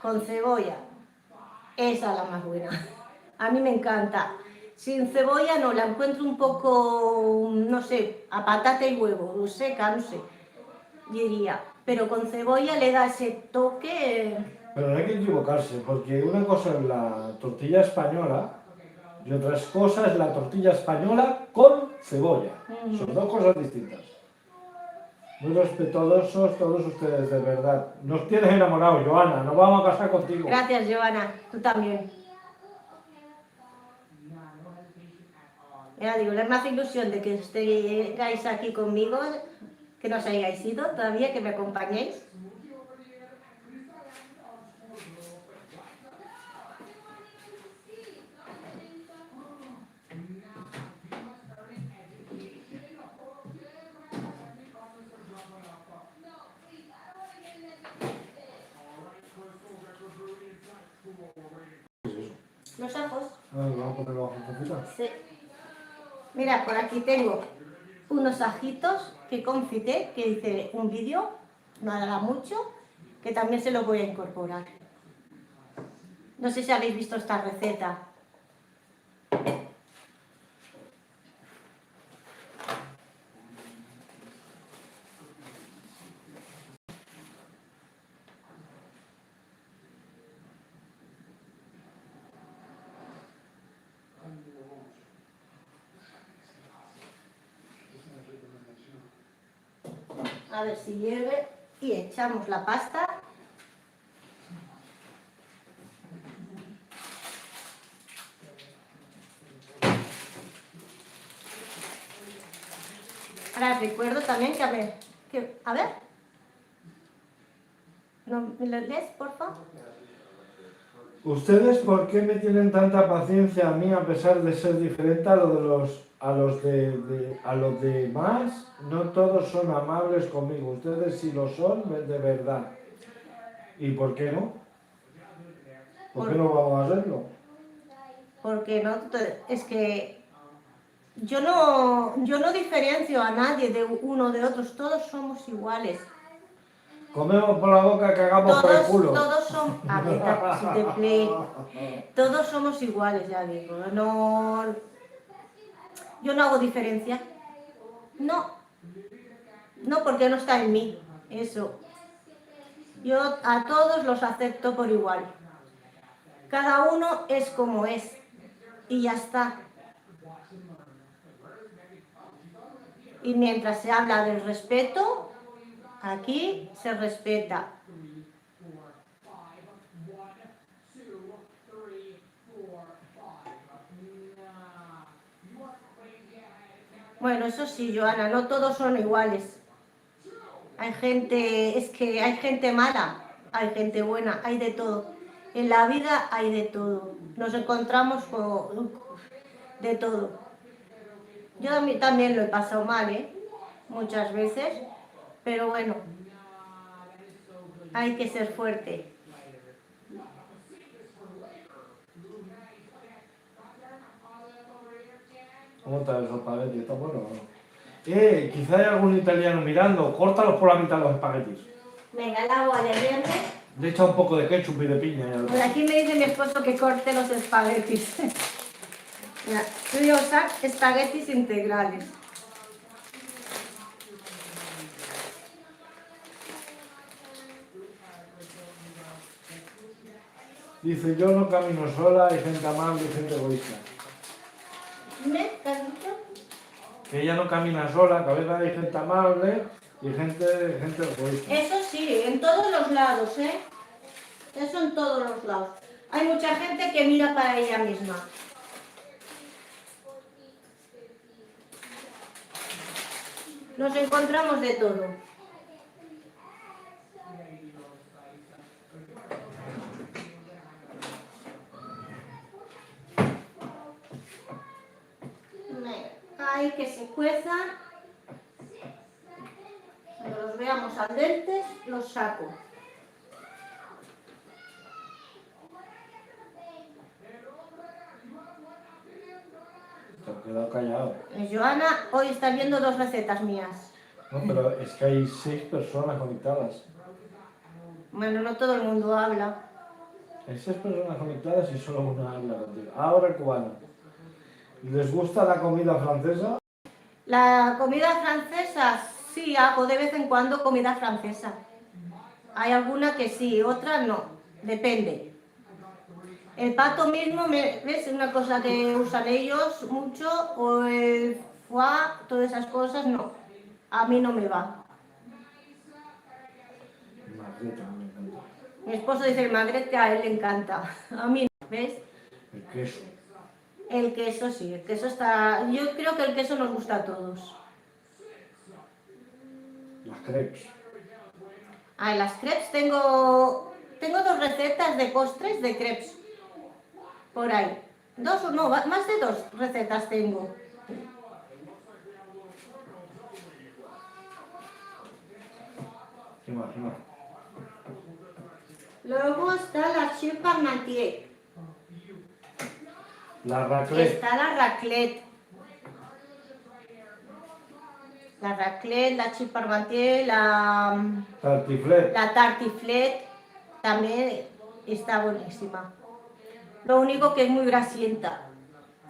Con cebolla. Esa es la más buena. A mí me encanta. Sin cebolla no, la encuentro un poco, no sé, a patata y huevo, seca, no sé, diría. Pero con cebolla le da ese toque. Pero no hay que equivocarse, porque una cosa es la tortilla española y otra cosa es la tortilla española con cebolla. Son dos cosas distintas. Muy respetuosos todos ustedes, de verdad. Nos tienes enamorados, Joana. Nos vamos a casar contigo. Gracias, Joana. Tú también. Ya digo, me hace ilusión de que estéis aquí conmigo, que no os hayáis ido todavía, que me acompañéis. Los ajos. Vamos a ponerlo bajo un poquito. Sí. Mira, por aquí tengo unos ajitos que confité, que hice un vídeo, no hará mucho, que también se los voy a incorporar. No sé si habéis visto esta receta. A ver si hierve y echamos la pasta. Ahora recuerdo también que a ver, ¿no me lo lees, por favor? ¿Ustedes por qué me tienen tanta paciencia a mí a pesar de ser diferente a los demás? No todos son amables conmigo. Ustedes sí lo son de verdad. ¿Y por qué no? ¿Por qué no vamos a hacerlo? Porque no, es que yo no diferencio a nadie de uno de otros, todos somos iguales. Comemos por la boca, cagamos por el culo. Todos son, a ver, si te play, todos somos iguales, ya digo. No, yo no hago diferencia. No, no porque no está en mí, eso. Yo a todos los acepto por igual. Cada uno es como es y ya está. Y mientras se habla del respeto, aquí se respeta. Bueno, eso sí, Joana, no todos son iguales. Hay gente, es que hay gente mala, hay gente buena, hay de todo. En la vida hay de todo. Nos encontramos con de todo. Yo también lo he pasado mal, ¿eh? Muchas veces, pero bueno, hay que ser fuerte. ¿Cómo está el espagueti? ¿Está bueno o no? Quizá hay algún italiano mirando. Córtalos por la mitad los espaguetis. Venga, el agua de verde. Le echa un poco de ketchup y de piña. Por aquí me dice mi esposo que corte los espaguetis. Mira, yo voy a usar espaguetis integrales. Dice, yo no camino sola, hay gente amable y gente egoísta. ¿Qué has dicho? Que ella no camina sola, que a veces hay gente amable y gente egoísta. Eso sí, en todos los lados, ¿eh? Eso en todos los lados. Hay mucha gente que mira para ella misma. Nos encontramos de todo. Ahí que se cuezan. Cuando los veamos al dente, los saco. Te has quedado callado. Joana, hoy estás viendo 2 recetas mías. No, pero es que hay 6 personas conectadas. Bueno, no todo el mundo habla. Hay 6 personas conectadas y solo una habla contigo. Ahora el cubano. ¿Les gusta la comida francesa? La comida francesa, sí, hago de vez en cuando comida francesa. Hay alguna que sí, otra no, depende. El pato mismo, ¿ves? Es una cosa que usan ellos mucho, o el foie, todas esas cosas, no. A mí no me va. Margarita, me encanta. Mi esposo dice el magret que a él le encanta. A mí no, ¿ves? El queso. El queso sí, el queso está... Yo creo que el queso nos gusta a todos. Las crepes. Ah, las crepes tengo 2 recetas de postres de crepes. Por ahí. 2 o no, más de 2 recetas tengo. ¿Qué más? ¿Qué más? Luego está la chip parmentier. La raclette. Está la raclette. La raclette, la chip parmentier, la Tartiflette. tartiflette. También está buenísima. Lo único que es muy grasienta.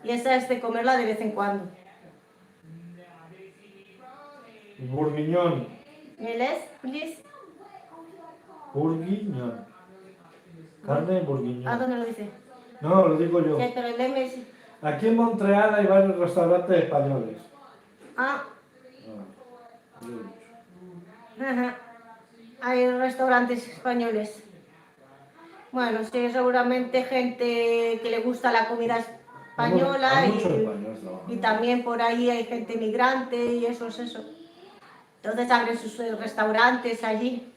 Y esa es de comerla de vez en cuando. Bourguignon. ¿Meles, please? Bourguignon. Carne de ¿A bourguignon. dónde lo dice? No, lo digo yo. Sí, pero el M es... Aquí en Montreal hay varios restaurantes españoles. Ah, Ah, lo he dicho. ajá. Hay restaurantes españoles. Bueno, sí, seguramente gente que le gusta la comida española Hay muchos españoles trabajando. y también por ahí hay gente migrante y eso es eso. Entonces abren sus restaurantes allí.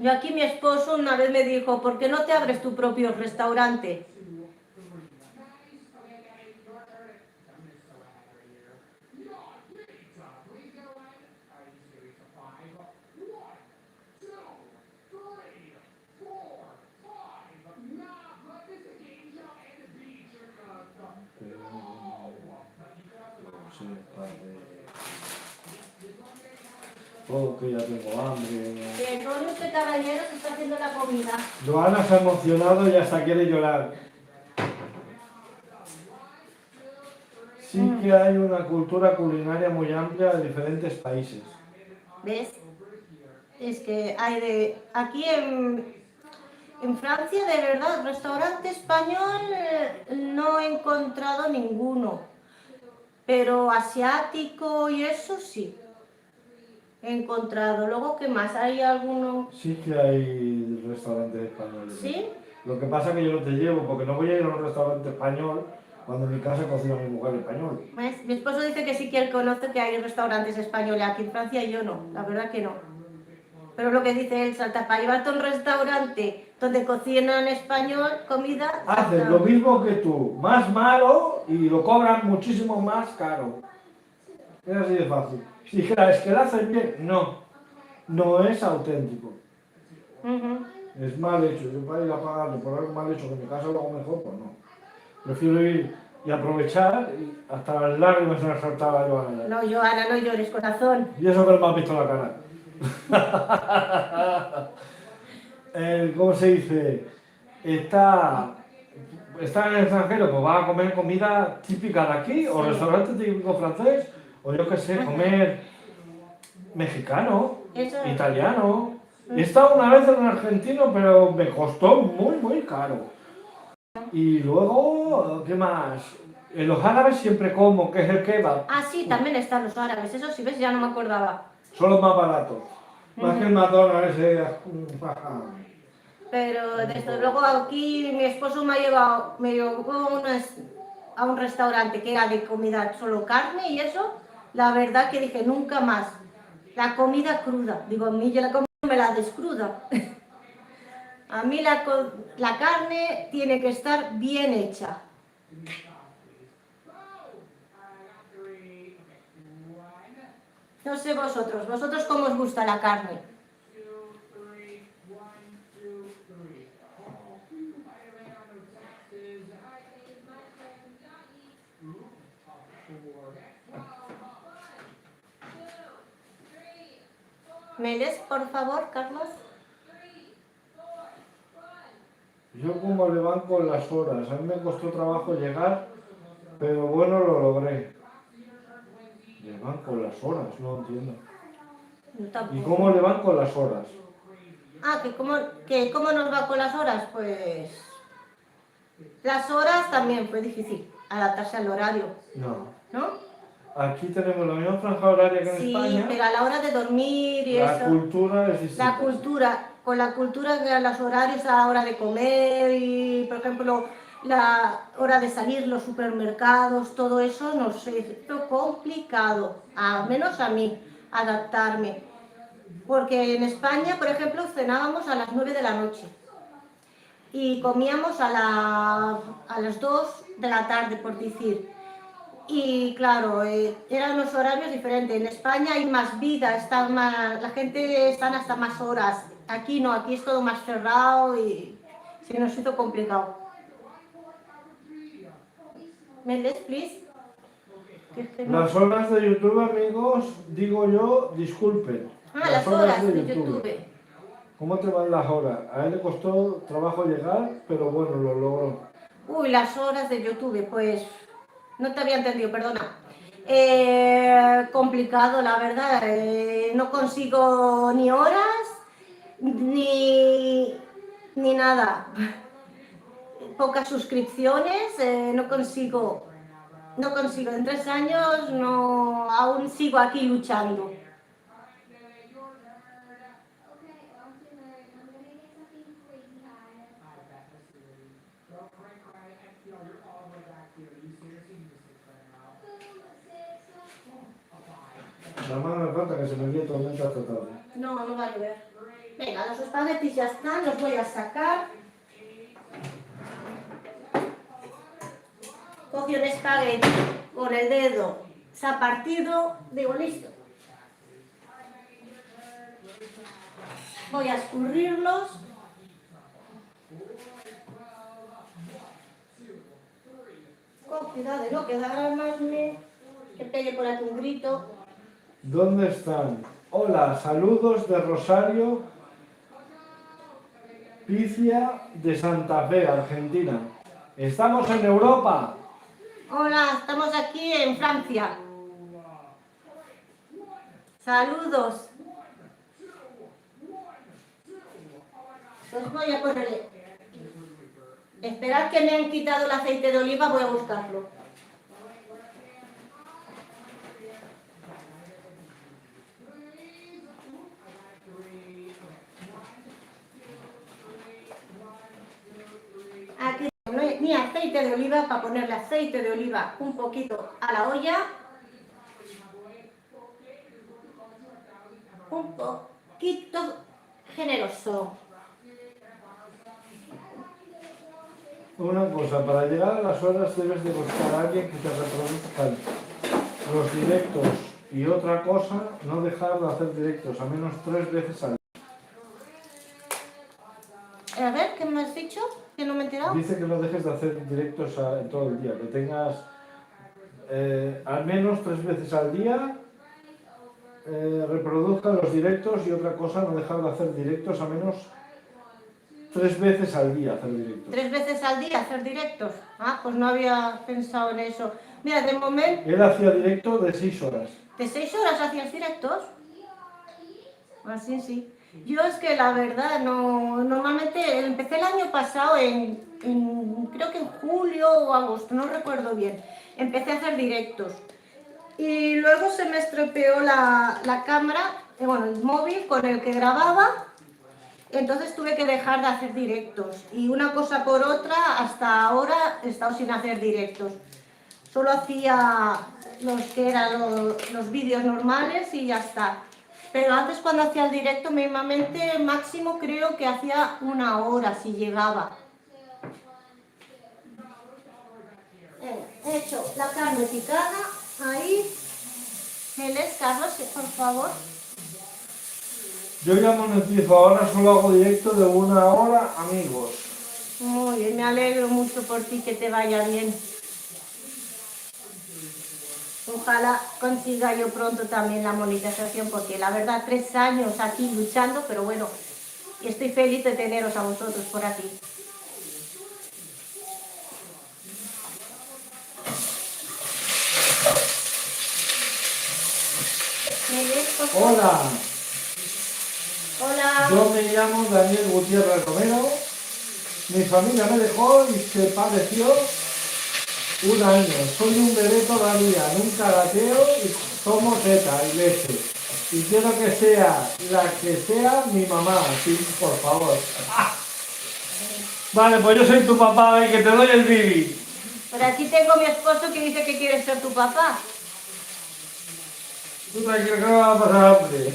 Yo aquí mi esposo una vez me dijo, ¿por qué no te abres tu propio restaurante? Sí, padre. Oh, que ya tengo hambre. Que todo este caballero se está haciendo la comida. Joana se ha emocionado y hasta quiere llorar. Sí que hay una cultura culinaria muy amplia de diferentes países. ¿Ves? Es que hay de... Aquí En Francia, de verdad, restaurante español no he encontrado ninguno, pero asiático y eso sí, he encontrado. Luego, ¿qué más? ¿Hay alguno? Sí que hay restaurantes españoles. ¿Sí? Lo que pasa es que yo no te llevo, porque no voy a ir a un restaurante español cuando en mi casa cocina mi mujer español. ¿Ves? Mi esposo dice que sí que él conoce que hay restaurantes españoles aquí en Francia y yo no, la verdad que no. Pero lo que dice él, salta, para llevarte a un restaurante donde cocinan español, comida, Hacen salta. lo mismo que tú, más malo y lo cobran muchísimo más caro. Es así de fácil. Si dijera, es que lo hacen bien, no. No es auténtico. Ujú. Es mal hecho. Yo para ir a pagarle por algo mal hecho que en mi casa lo hago mejor, pues no. Prefiero ir y aprovechar y hasta las lágrimas se me saltaba yo a la No, Joana, no llores, corazón. Y eso que no me has visto la cara. ¿Cómo se dice? Está en el extranjero, pues va a comer comida típica de aquí, o Sí. restaurante típico francés, o yo qué sé, comer mexicano, Eso es. italiano. He estado una vez en argentino, pero me costó muy caro. Y luego, ¿qué más? En los árabes siempre como, que es el kebab. Ah, sí, también están los árabes, eso sí, ves, ya no me acordaba. Son los más baratos. Más que el McDonald's ese. Pero desde luego aquí mi esposo me llevó a un restaurante que era de comida solo carne y eso, la verdad que dije nunca más. La comida cruda, digo, a mí yo la comida me la descruda. A mí la carne tiene que estar bien hecha. No sé vosotros cómo os gusta la carne. ¿Me lees, por favor, Carlos? Yo como le van con las horas. A mí me costó trabajo llegar, pero bueno, lo logré. Le van con las horas, no entiendo. Yo ¿Y tampoco. cómo le van con las horas? Ah, que cómo nos va con las horas, pues las horas también fue difícil adaptarse al horario, No. ¿no? Aquí tenemos la misma franja horaria que en Sí, España. pero a la hora de dormir y La eso, cultura es distinta. la cultura, con la cultura que los horarios a la hora de comer y, por ejemplo, la hora de salir, los supermercados, todo eso nos hizo complicado, al menos a mí, adaptarme. Porque en España, por ejemplo, cenábamos a las 9 de la noche y comíamos a las 2 de la tarde, por decir. Y claro, eran los horarios diferentes. En España hay más vida, la gente está hasta más horas. Aquí no, aquí es todo más cerrado y se nos hizo complicado. ¿Me lees, please? Que es que no. Las horas de YouTube, amigos, digo yo, disculpen. Ah, las horas de YouTube. ¿Cómo te van las horas? A él le costó trabajo llegar, pero bueno, lo logró. Uy, las horas de YouTube, pues no te había entendido, perdona. Complicado, la verdad. No consigo ni horas ni nada. Pocas suscripciones, no consigo. En 3 años no, aún sigo aquí luchando. Nada más me falta que se me líe tormenta esta tarde. No, no va a llover. Venga, los espaguetis ya están, los voy a sacar. Cogí un espagueti con el dedo, se ha partido, digo listo. Voy a escurrirlos. Con cuidado de no quedarme, que pegue por aquí un grito. ¿Dónde están? Hola, saludos de Rosario, Picia de Santa Fe, Argentina. ¡Estamos en Europa! Hola, estamos aquí en Francia. Saludos. Pues voy a ponerle. Esperad que me han quitado el aceite de oliva, voy a buscarlo. Aquí no hay ni aceite de oliva, para ponerle aceite de oliva un poquito a la olla. Un poquito generoso. Una cosa, para llegar a las horas debes de buscar a alguien que te reproduzca los directos y otra cosa, no dejar de hacer directos, a menos 3 veces al día. A ver, ¿qué me has dicho? Que no me he enterado. Dice que no dejes de hacer directos en todo el día, que tengas al menos 3 veces al día, reproduzca los directos y otra cosa, no dejar de hacer directos a menos 3 veces al día hacer directos. 3 veces al día hacer directos. Ah, pues no había pensado en eso. Mira, de momento, Él hacía directo de 6 horas. ¿de 6 horas hacías directos? Así sí. Yo es que la verdad, no, normalmente empecé el año pasado creo que en julio o agosto, no recuerdo bien. Empecé a hacer directos. Y luego se me estropeó la cámara, bueno, el móvil con el que grababa. Entonces tuve que dejar de hacer directos. Y una cosa por otra, hasta ahora he estado sin hacer directos. Solo hacía los que eran los vídeos normales y ya está. Pero antes cuando hacía el directo, mínimamente máximo creo que hacía 1 hora si llegaba. He hecho la carne picada, ahí. ¿Me lees, Carlos, por favor? Yo ya monetizo, ahora solo hago directo de 1 hora, amigos. Muy bien, me alegro mucho por ti, que te vaya bien. Ojalá consiga yo pronto también la monetización, porque la verdad 3 años aquí luchando, pero bueno, estoy feliz de teneros a vosotros por aquí. ¿Me lees, por favor? Hola, Hola. yo me llamo Daniel Gutiérrez Romero. Mi familia me dejó y se padeció 1 año. Soy un bebé todavía, nunca gateo y tomo teta y leche. Y quiero que sea la que sea mi mamá, sí, por favor. ¡Ah! Vale, pues yo soy tu papá y que te doy el bibi. Por aquí tengo a mi esposo que dice que quiere ser tu papá. Tú tranquilo que no va a pasar hambre.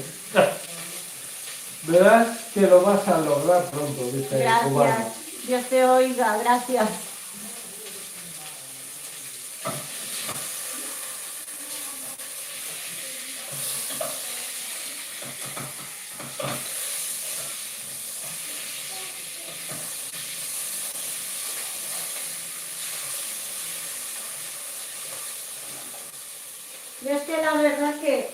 Verás que lo vas a lograr pronto, dice el cubano. Gracias. Dios te oiga, gracias. Yo es que la verdad que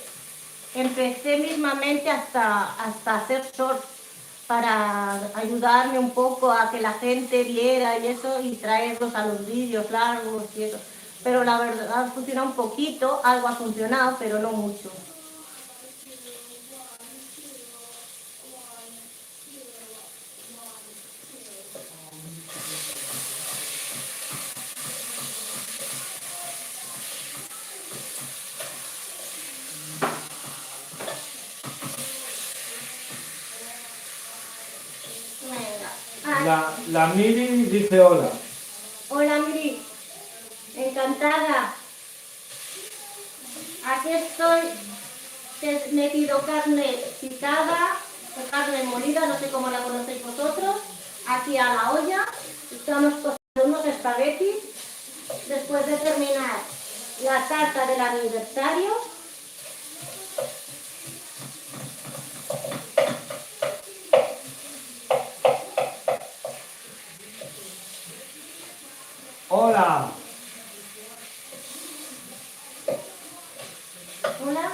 empecé mismamente hasta hacer shorts para ayudarme un poco a que la gente viera y eso y traerlos a los vídeos largos y eso. Pero la verdad ha funcionado un poquito, algo ha funcionado, pero no mucho. Venga. La Miri dice hola. Hola Miri, encantada. Aquí estoy, te he metido carne picada o carne molida, no sé cómo la conocéis vosotros, aquí a la olla. Estamos cocinando unos espaguetis. Después de terminar la tarta del aniversario, Hola. hola.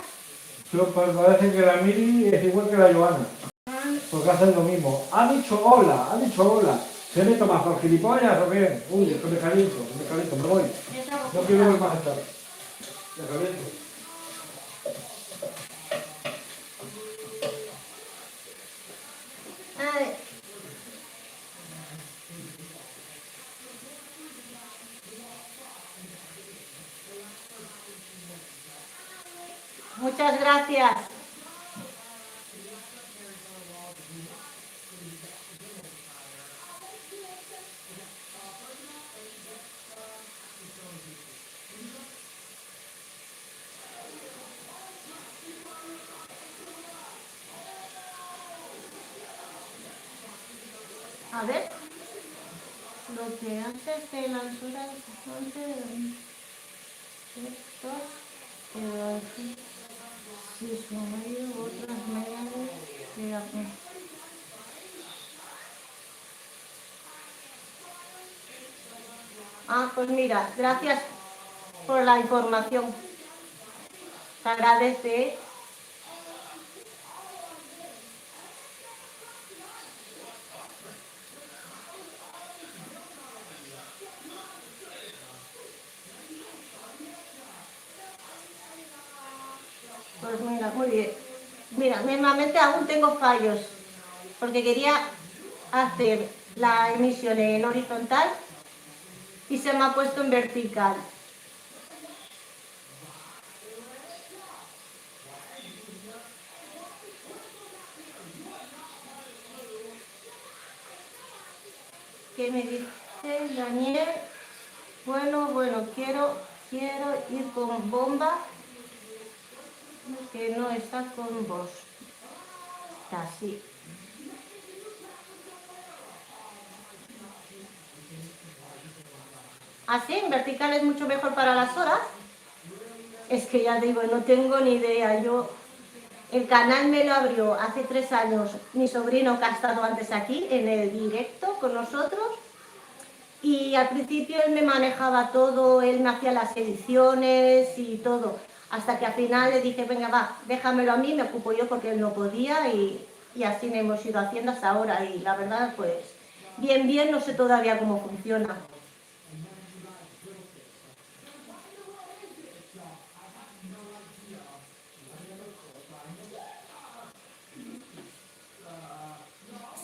Pero pues parece que la Miri es igual que la Joana. Porque hacen lo mismo. Ha dicho hola, ha dicho hola. ¿Se me toma por gilipollas o qué? Uy, es que me caliento, me voy. No quiero ver más estar. Me caliento. A ver, Muchas gracias. A ver, lo que hace es que la altura de estos, si su marido otras medidas que pues mira, gracias por la información. Te agradece. Pues mira, muy bien. Mira, normalmente aún tengo fallos, porque quería hacer la emisión en horizontal y se me ha puesto en vertical. ¿Qué me dice Daniel? Bueno, quiero ir con bomba, que no está con vos. Así. Así, en vertical es mucho mejor para las horas. Es que ya digo, no tengo ni idea. El canal me lo abrió hace 3 años mi sobrino que ha estado antes aquí en el directo con nosotros. Y al principio él me manejaba todo, él me hacía las ediciones y todo. Hasta que al final le dije, venga, va, déjamelo a mí, me ocupo yo porque él no podía y así me hemos ido haciendo hasta ahora. Y la verdad, pues, bien, no sé todavía cómo funciona.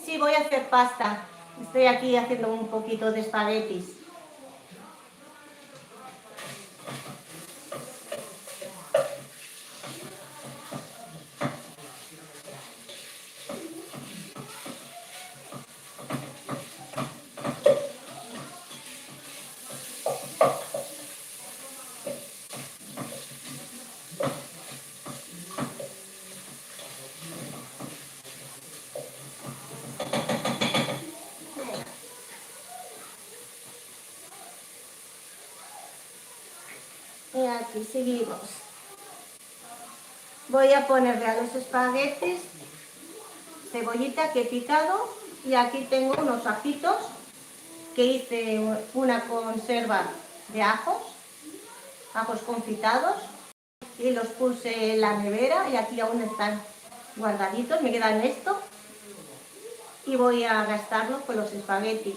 Sí, voy a hacer pasta. Estoy aquí haciendo un poquito de espaguetis. Y aquí seguimos. Voy a ponerle a los espaguetis cebollita que he picado y aquí tengo unos ajitos que hice una conserva de ajos confitados y los puse en la nevera y aquí aún están guardaditos, me quedan esto y voy a gastarlos con los espaguetis.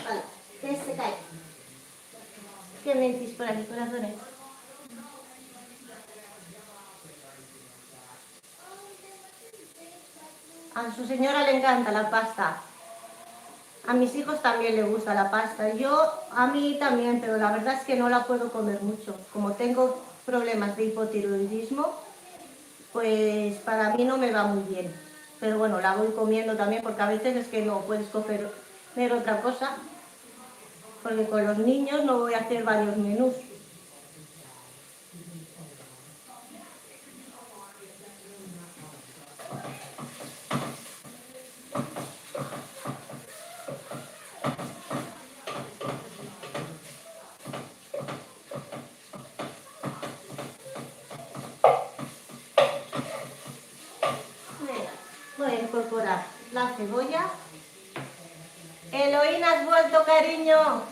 Vale, que se cae. ¿Qué me decís por aquí, corazones? A su señora le encanta la pasta. A mis hijos también les gusta la pasta. A mí también, pero la verdad es que no la puedo comer mucho. Como tengo problemas de hipotiroidismo, pues para mí no me va muy bien. Pero bueno, la voy comiendo también porque a veces es que no puedes comer otra cosa. Porque con los niños no voy a hacer varios menús. Voy a incorporar la cebolla. Eloína, ¿has vuelto, cariño?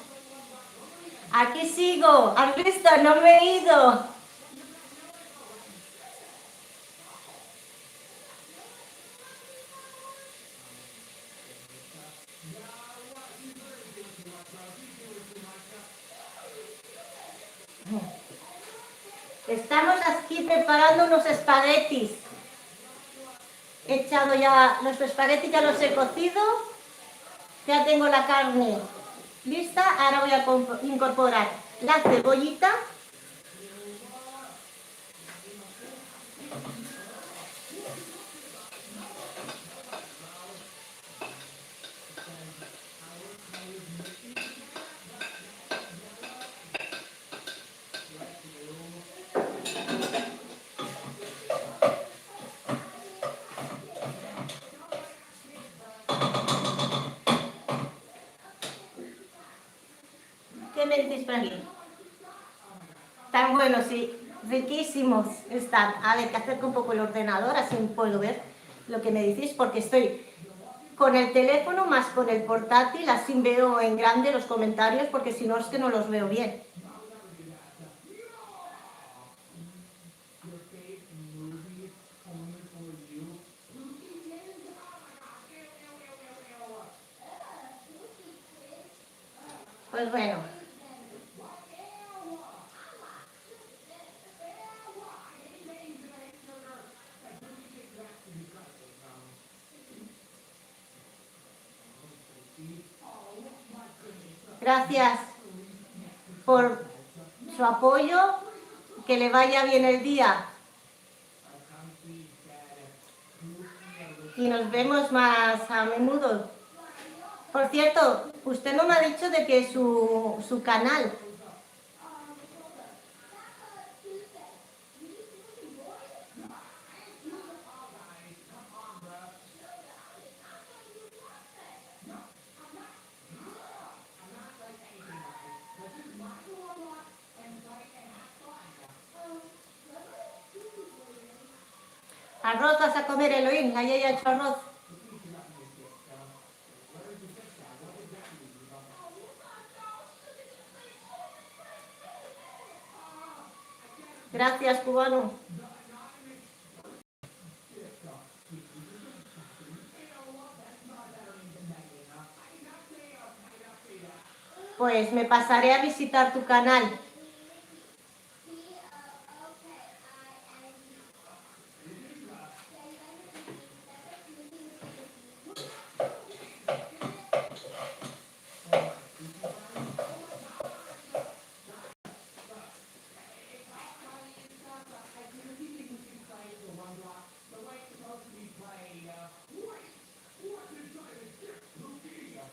Aquí sigo. ¿Has visto? No me he ido. Estamos aquí preparando unos espaguetis. He echado ya los espaguetis, ya los he cocido. Ya tengo la carne lista. Ahora voy a incorporar la cebollita. ¿Qué me decís por aquí? Tan buenos, sí, riquísimos están. A ver, que acerco un poco el ordenador, así puedo ver lo que me decís, porque estoy con el teléfono más con el portátil, así veo en grande los comentarios, porque si no es que no los veo bien. Pues bueno. Gracias por su apoyo, que le vaya bien el día. Y nos vemos más a menudo. Por cierto, usted no me ha dicho de que su canal. Arroz vas a comer, Elohim, ahí he hecho arroz. Gracias, cubano. Pues me pasaré a visitar tu canal.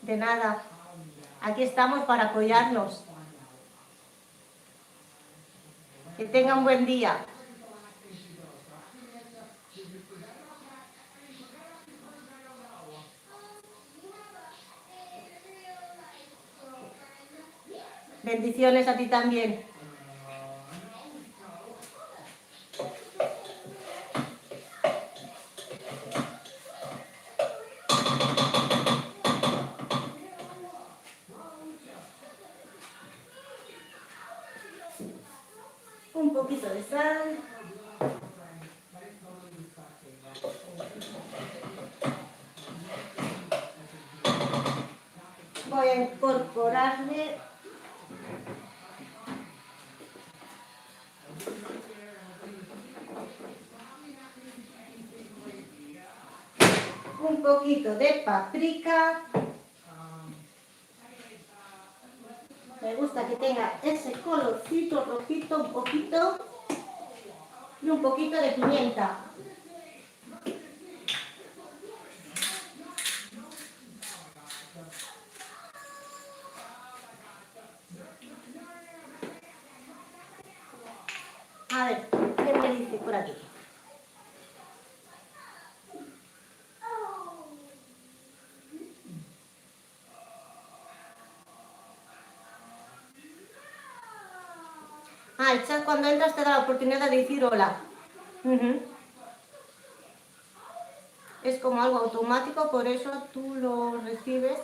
De nada. Aquí estamos para apoyarnos. Que tenga un buen día. Bendiciones a ti también. Un poquito de sal. Voy a incorporarle un poquito de paprika. Me gusta que tenga ese colorcito rojito un poquito. Y un poquito de pimienta. A ver, ¿qué me dice por aquí? Ah, el chat cuando entras te da la oportunidad de decir hola. Es como algo automático, por eso tú lo recibes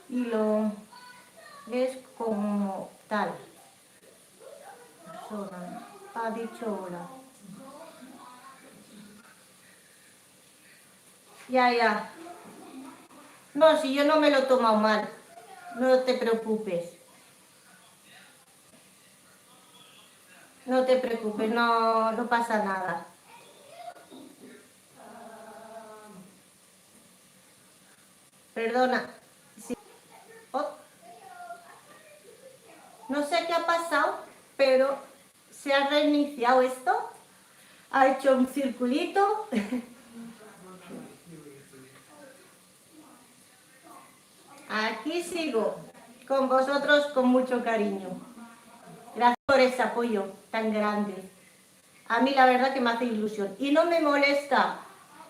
y lo ves como tal. Persona ha dicho hola. Ya. No, si yo no me lo he tomado mal. No te preocupes. No te te preocupes, no pasa nada. Perdona. Sí. Oh. No sé qué ha pasado, pero se ha reiniciado esto. Ha hecho un circulito. Aquí sigo, con vosotros con mucho cariño. Gracias por ese apoyo tan grande. A mí la verdad que me hace ilusión. Y no me molesta.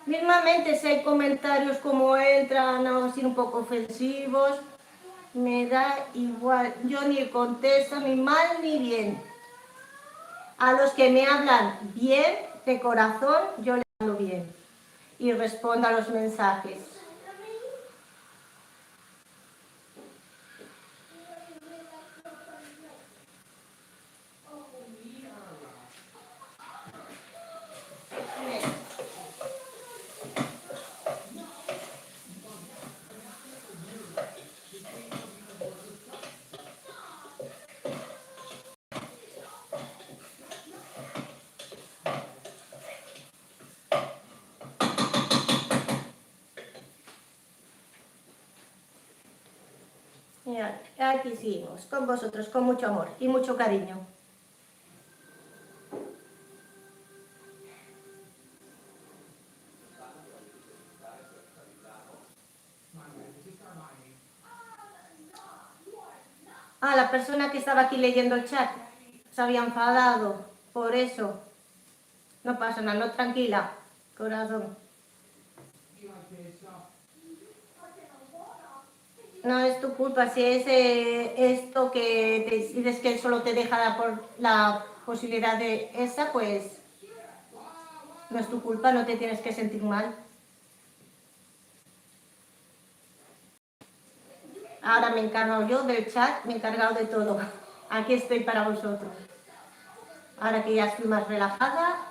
Mismamente si hay comentarios como entran o así un poco ofensivos, me da igual. Yo ni contesto ni mal ni bien. A los que me hablan bien, de corazón, yo les hablo bien. Y respondo a los mensajes. Mirad, aquí seguimos, con vosotros, con mucho amor y mucho cariño. Ah, la persona que estaba aquí leyendo el chat se había enfadado, por eso. No pasa nada, no, tranquila, corazón. No es tu culpa, si es esto que dices que solo te deja por la posibilidad de esa, pues no es tu culpa, no te tienes que sentir mal. Ahora me encargo yo del chat, me he encargado de todo. Aquí estoy para vosotros. Ahora que ya estoy más relajada.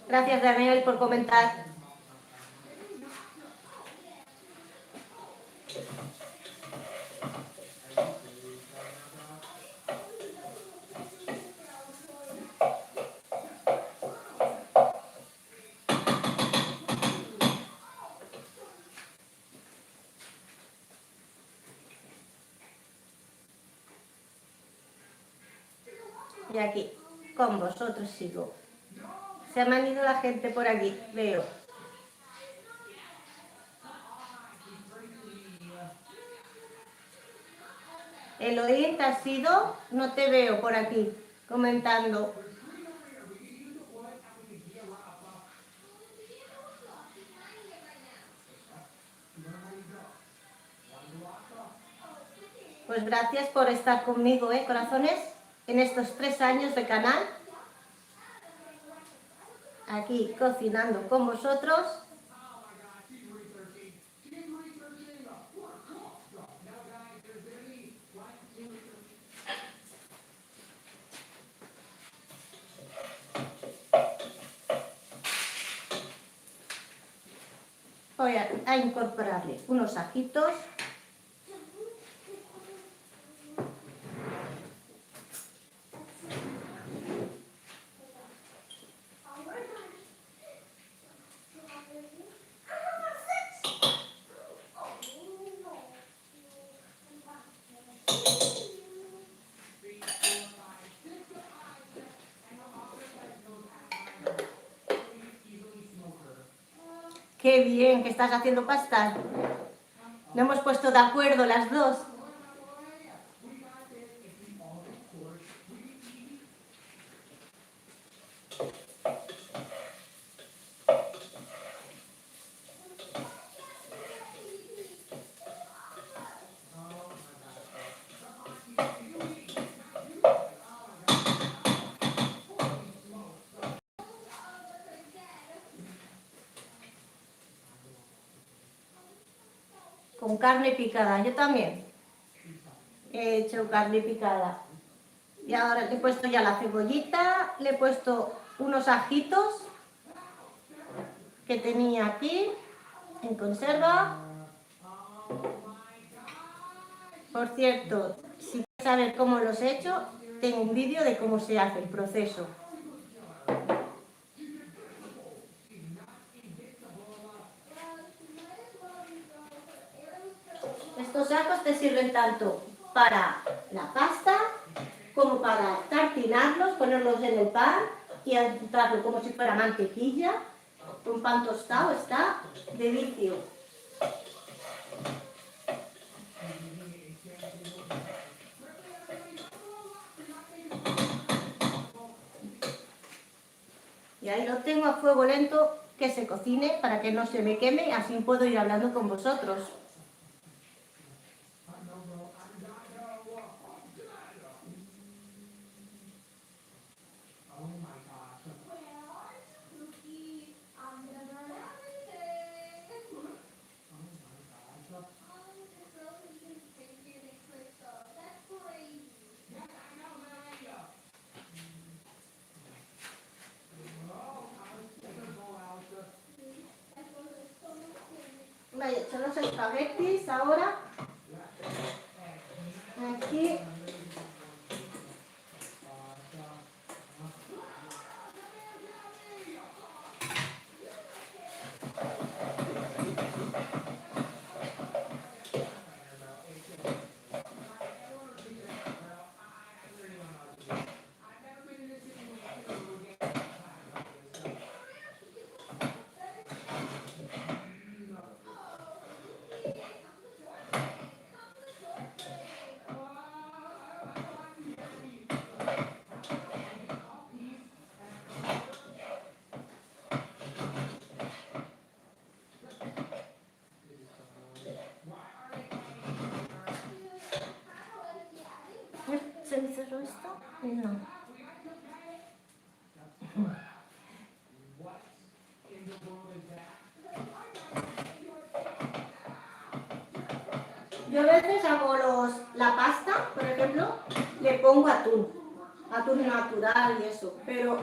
Gracias, Daniel, por comentar. Y aquí, con vosotros sigo. Se me han ido la gente por aquí, veo. Eloín, ¿te has ido? No te veo por aquí, comentando. Pues gracias por estar conmigo, corazones, en estos 3 años de canal. Aquí cocinando con vosotros. Voy a incorporarle unos ajitos. Qué bien que estás haciendo pasta. Nos hemos puesto de acuerdo las dos. con carne picada. Yo también he hecho carne picada. Y ahora le he puesto ya la cebollita, le he puesto unos ajitos que tenía aquí en conserva. Por cierto, si quieres saber cómo los he hecho, tengo un vídeo de cómo se hace el proceso. Estos sacos te sirven tanto para la pasta como para tartinarlos, ponerlos en el pan y untarlo como si fuera mantequilla. Un pan tostado está de vicio. Y ahí lo tengo a fuego lento que se cocine para que no se me queme, así puedo ir hablando con vosotros. Voy a echar los espaguetis ahora. Aquí. ¿Se me cerró esto? No. Yo a veces hago la pasta, por ejemplo, le pongo atún natural y eso, pero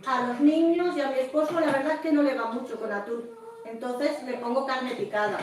a los niños y a mi esposo la verdad es que no le va mucho con atún, entonces le pongo carne picada.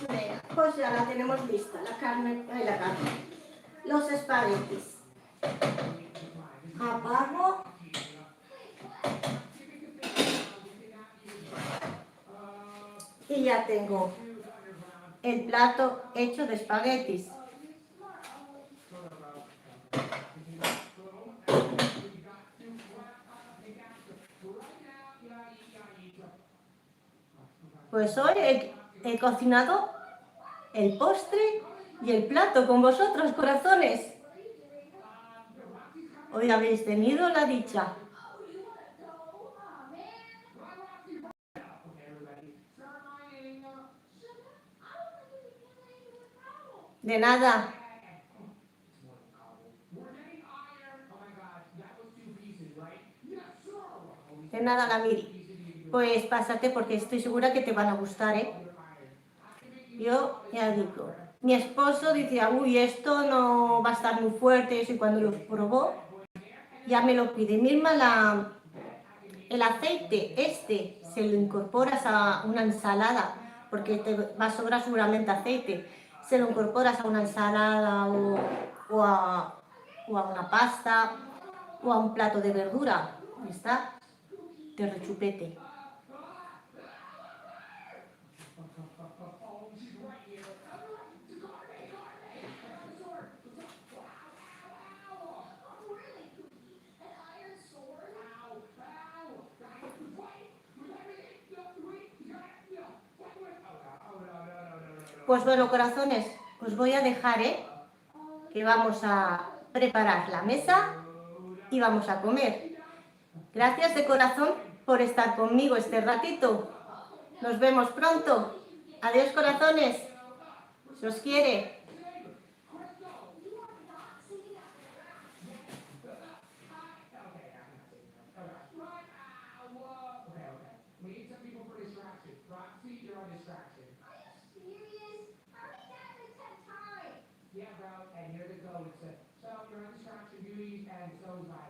Venga, pues ya la tenemos lista, la carne, los espaguetis. Apago. Y ya tengo el plato hecho de espaguetis. Pues hoy he cocinado el postre y el plato con vosotros, corazones. Hoy habéis tenido la dicha. De nada. De nada, Gamiri. Pues pásate porque estoy segura que te van a gustar, ¿eh? Yo ya digo. Mi esposo decía, uy, esto no va a estar muy fuerte, y cuando lo probó, ya me lo pide. Mirma, el aceite se lo incorporas a una ensalada, porque te va a sobrar seguramente aceite. Se lo incorporas a una ensalada o a una pasta o a un plato de verdura. ¿Ya está? De rechupete. Pues bueno, corazones, os voy a dejar, ¿eh? que vamos a preparar la mesa y vamos a comer. Gracias de corazón por estar conmigo este ratito. Nos vemos pronto. Adiós, corazones. Se os quiere. Yeah, bro, and here they go. So you're on distraction duties, and so is I.